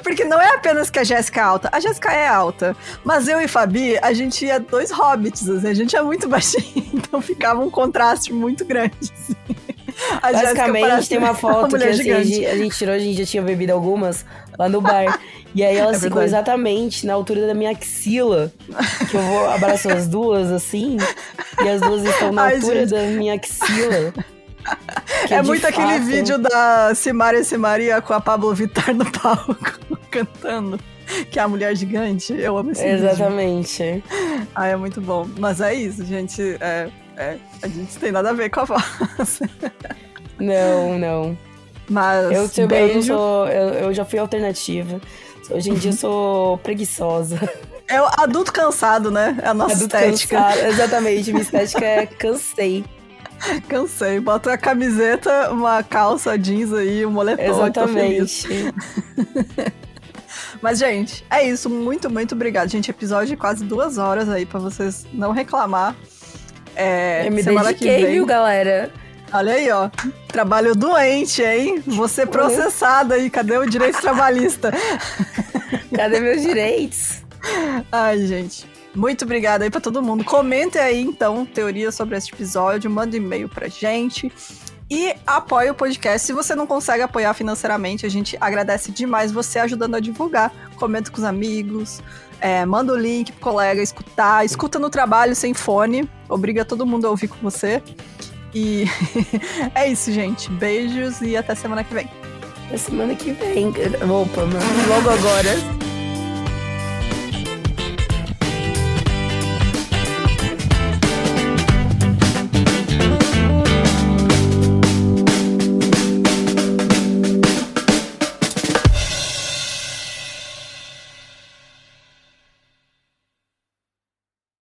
Porque não é apenas que a Jéssica é alta. A Jéssica é alta. Mas eu e Fabi, a gente é 2 hobbits, assim. A gente é muito baixinho. Então ficava um contraste muito grande, assim. Basicamente, tem uma foto que assim, a gente tirou, a gente já tinha bebido algumas lá no bar. E aí ela ficou exatamente na altura da minha axila. Que eu vou abraçar as duas, assim. E as duas estão na altura da minha axila. É muito aquele vídeo da Simaria com a Pablo Vittar no palco, cantando. Que é a mulher gigante. Eu amo esse vídeo. Exatamente. É muito bom. Mas é isso, gente. A gente tem nada a ver com a voz. Não. Mas eu já fui alternativa. Hoje em dia eu sou preguiçosa. É o adulto cansado, né? É a nossa estética. Cansado, exatamente, minha estética é cansei. Cansei. Bota a camiseta, uma calça jeans aí, um moletom. Exatamente. Mas, gente, é isso. Muito, muito obrigada. Gente, episódio de quase 2 horas aí pra vocês não reclamar. Eu me semana dediquei, que vem, viu, galera? Olha aí, ó. Trabalho doente, hein? Vou ser processada aí. Cadê o direito trabalhista? Cadê meus direitos? Ai, gente. Muito obrigada aí pra todo mundo. Comentem aí, então, teorias sobre esse episódio. Manda um e-mail pra gente. E apoie o podcast. Se você não consegue apoiar financeiramente, a gente agradece demais você ajudando a divulgar. Comenta com os amigos. Manda o link pro colega escutar. Escuta no trabalho sem fone. Obriga todo mundo a ouvir com você. E é isso, gente. Beijos e até semana que vem. Até semana que vem. Opa, logo agora.